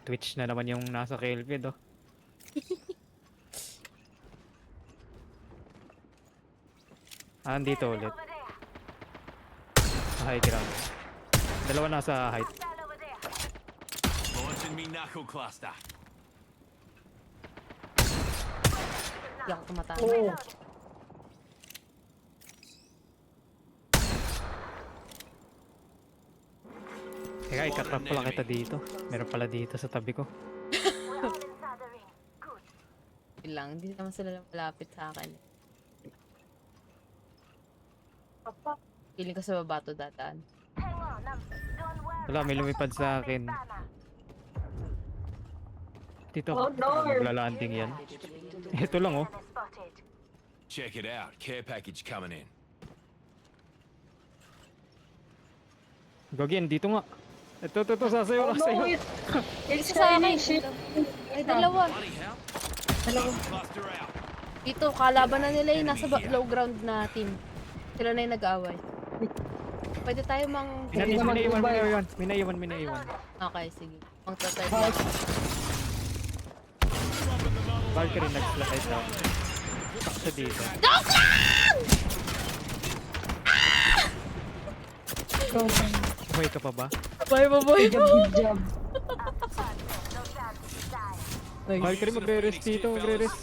Twitch na naman yung nasa Kelvin, oh. Andito ulit. Sa high ground. Dalawa nasa height. Launching me knuckle cluster. hindi ako tumatama. Oh. Teka, ikatrap pala kita dito. Meron pala dito sa tabi ko. Yun lang, hindi naman sila malapit sa akin. Feeling ko sa baba to dadaan. Wala, may lumipad sa akin. Dito Oh, ako. no. Maglalanding yan. Ito lang, oh. Check it out. Care package coming in. Gagin, dito nga. Ito, sasayo, Oh, no, sasayo. it's sa akin. shining shit. Ay, dalawa. Bloody hell. Cluster out. Dito, kalaban na nila yung nasa low ground na team. Sila na yung nag-aaway. Pwede tayo mang... Minaiwan. Okay, sige. Mang-tatay lang. Valkyrie nag-slide down. Stuck siya dito. Buhay ka pa ba? Boy. Good job. Valkyrie magre-rest dito, magre-rest.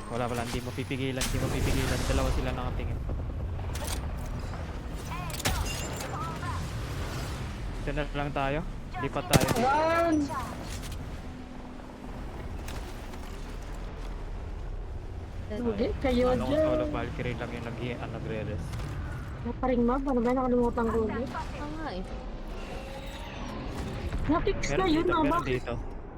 Wala, hindi mo pipigilan. Dalawa sila nakatingin. Ito na lang tayo. Lipat tayo. One! Hindi, kayo Ano, dyan. solo Valkyrie lang yung nagre-rest. Naparing map, ano ba? Nakalimutan ko ulit. nga eh. Na-fix na Meron yun, dito, ah. meron Bakit? dito.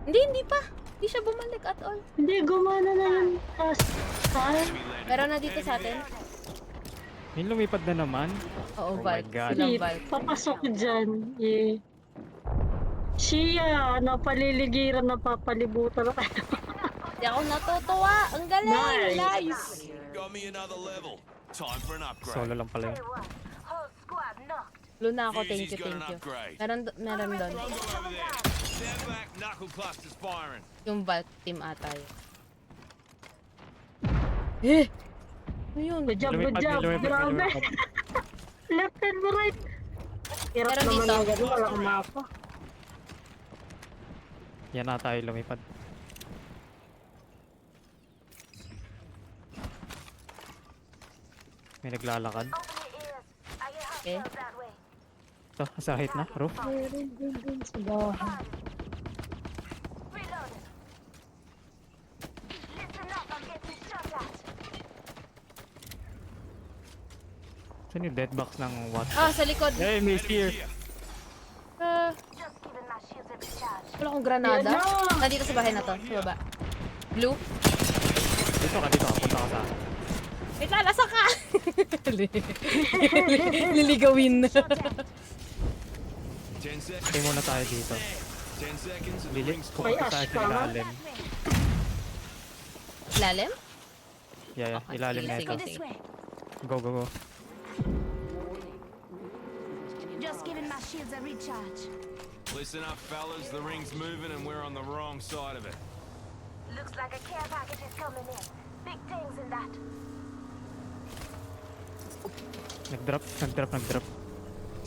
Hindi pa. Hindi siya bumalik at all. Hindi, gumana na yung task. Saan? Meron na dito sa atin. May lumipad na naman. Oo, Oh my Valk. God. Silang Hindi, Valk. papasok dyan. Yeah. Siya, napaliligiran, napapalibutan na kayo. Hindi ako natutuwa. Ang galing. Nice. Got me another level. Time for an upgrade. Solo lang pala yun. Luna ako. Thank Fusy's you. got an upgrade. Meron doon. Over there. Stand back. Knuckle cluster's firing. Yung Valk team ata yun. Eh! Ano yun? Good job, good job. Grabe. Left and right. Hirap Meron naman dito. ang gano'n, walang mapa. Yan na tayo lumipad. May naglalakad. Okay. Ito, sa height na. Roof. Meron din dun sa bahay. Saan yung dead box ng what? Ah, sa likod. Hey, Miss here. Ah, wala akong granada. Yan na! Nandito sa bahay na to. Sa baba. Blue. Dito ka. Punta ka sa akin. Wait lang, nasa ka! Liligawin na. 10 seconds. Stay muna tayo dito. 10 seconds and the Bilis. ring's May Pupunta tayo ash sa ka, ha? ilalim. Lalim? Yeah, Okay, ilalim sige, na ito. sige, sige. Go. Just giving my shields a recharge. Listen up, fellas. The ring's moving and we're on the wrong side of it. Looks like a care package is coming in. Big things in that. Nag-drop.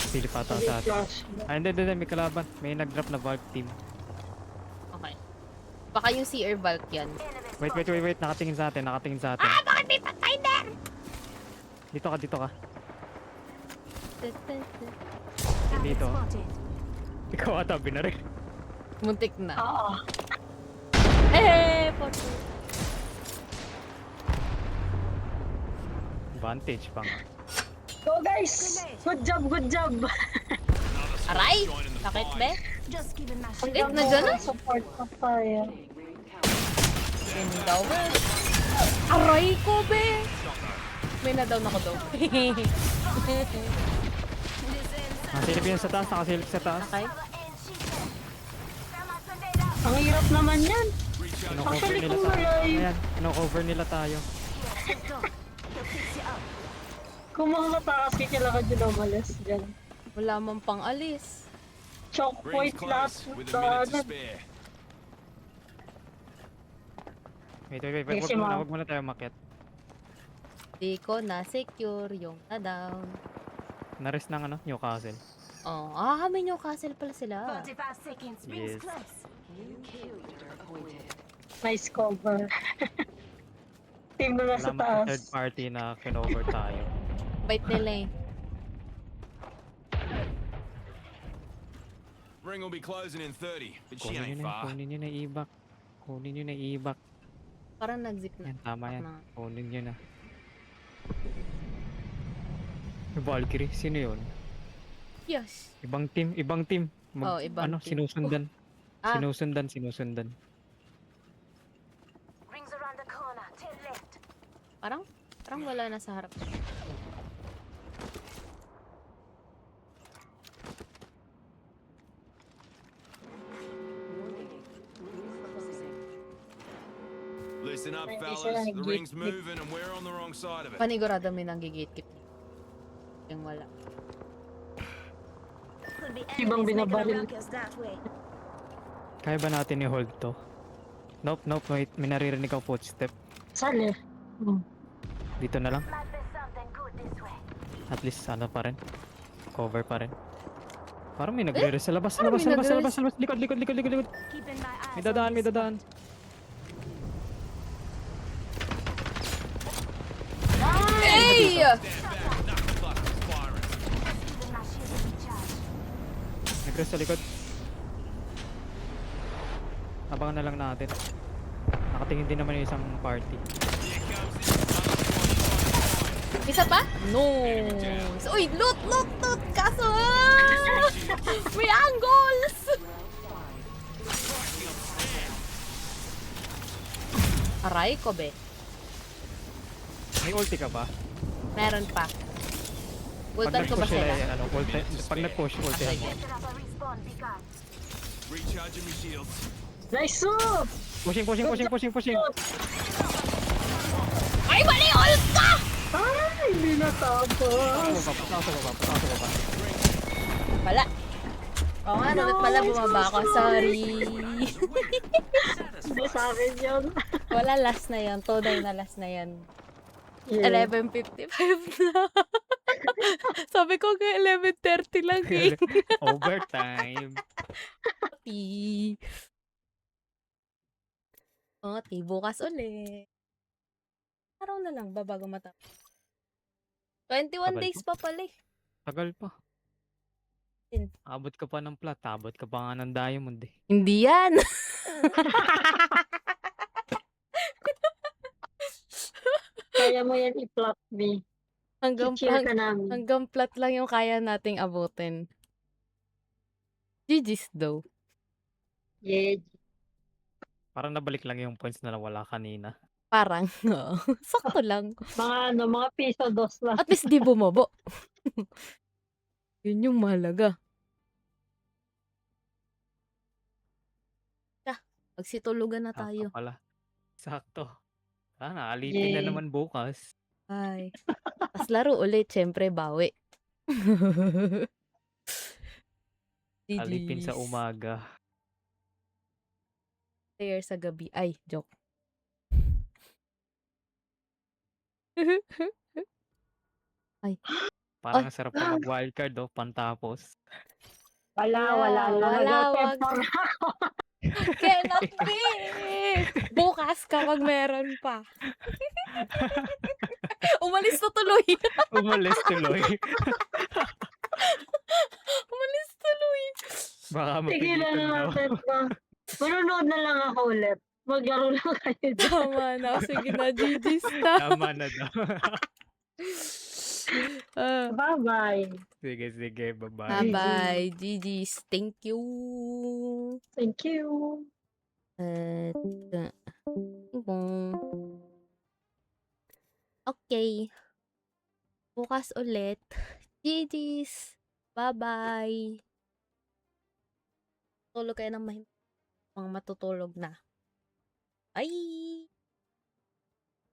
Silip ata Hindi sa atin. flash. Ay, hindi, may kalaban. May nag-drop na Valk team. Okay. Baka yung CR Valk yan. Wait. Nakatingin sa atin. Bakit may Pathfinder? Dito ka. Dito. Spotted. Ikaw ata binaril. Muntik na. Oo. Pocho. Advantage pa nga. Go guys! Good job! Aray! Sakit be? Just giving my Ang shit. lit na dyan ah. Support pa tayo. Yun daw be. Aray ko be! May na-down ako daw. Nakasilip yan sa taas. Okay. Ang hirap naman yan. Kino-cover Actually, nila kung tayo. malayo. Ayan, kino-cover nila tayo. Kung makakatakas ka kailangan dyan umalis dyan. Wala man pang alis. Choke Rings point lahat. close with a minute to Daanan. spare. Wait. Yes, ma'am. Wag muna tayo makiat. Di ko na-secure yung na-down. Nares ng Newcastle. Oh, may Newcastle pala sila. 45 seconds. Yes. Rings close. Nice cover. Team na nasa Salamat sa third taas. party na kinover tayo. Bait nila eh. Ring will be closing in 30, but she Kunin ain't nyo far. na i-back. Parang nag-zip na. Yan, tama yan. Na. Kunin nyo na. Yung Valkyrie, sino yun? Yes. Ibang team. Ibang team. Sinusundan. Ah. Sinusundan. Rings around the corner. 10 left. Parang wala na sa harap. Listen up, Ay, di fellas. sila The nag-gate ring's keep. moving and we're on the wrong side of it. Panigurado may nanggigate-keep. Yung wala. Could be Ibang enemies making a binabaril. ruckus that way. Kaya ba natin i-hold to? Nope. Wait, may naririnig ako footstep. Sali. Dito na lang. Might be something good this way. At least pa rin. Cover pa rin. Parang may nagre-res sa labas. Parang may nagre-res. Likod. Keeping my eyes May on this dadaan. Hey! Knucklebuster's firing. Keeping my shield recharged. Nagres sa likod. Abangan na lang natin. Nakatingin din naman yung isang party. Here comes this other Isa pa? No. Uy, loot! Kaso! May angles! Aray ko be. May ulti ka ba? Meron pa. Pag Ultan ko ba nag-push sila? pag nag-push, ulti mo. Set up a respawn beacon. Recharging my shields. Nice move! Pushing. Ay, mali! Ult ka! Ay, hindi natapos. Pasa. Wala. Oo nga, dapat pala bumaba ako. Sorry. Hindi sa akin yun. Wala, last na yan. Today na last na yan. Yeah. 11:55 na. Sabi ko nga 11:30 lang eh. Overtime. Bukas ulit. Araw na lang ba bago matapos? 21 Tagal days pa pala eh. Tagal pa. Din. Abot ka pa ng plat. Abot ka pa nga ng diamond eh. Hindi yan. Kaya mo yan i-plot me. hanggang, I-cheer ka namin. hanggang plat lang yung kaya nating abutin. GG's though. Yeah. Parang nabalik lang yung points na nawala kanina. Parang, oo. Sakto lang. Mga piso dos lang. At least di bumabo. Yun yung mahalaga. Magsitulugan na Sakto tayo. pala. Sakto. Alipin na Yay. naman bukas. Ay. Tas laro ulit, syempre, bawi. Alipin sa GG's. umaga. Player sa gabi. Ay, joke. Parang ang sarap pa mag-wildcard, oh, pantapos. Wala Wala, na. wag. Nag-pepper na ako. Cannot be! Bukas kapag meron pa. Umalis na tuloy. Umalis tuloy. Umalis tuloy. Baka Sige na mapilitan daw. natin pa. Manonood na lang ako ulit. Maglaro lang kayo dyan. Tama na. Sige na, GG's na. Tama na daw. Bye-bye. Sige, bye-bye. Bye-bye. GG's. Thank you. Thank you. At, okay. Bukas ulit. GG's. Bye-bye. Tulog kayo ng mga matutulog na. Bye!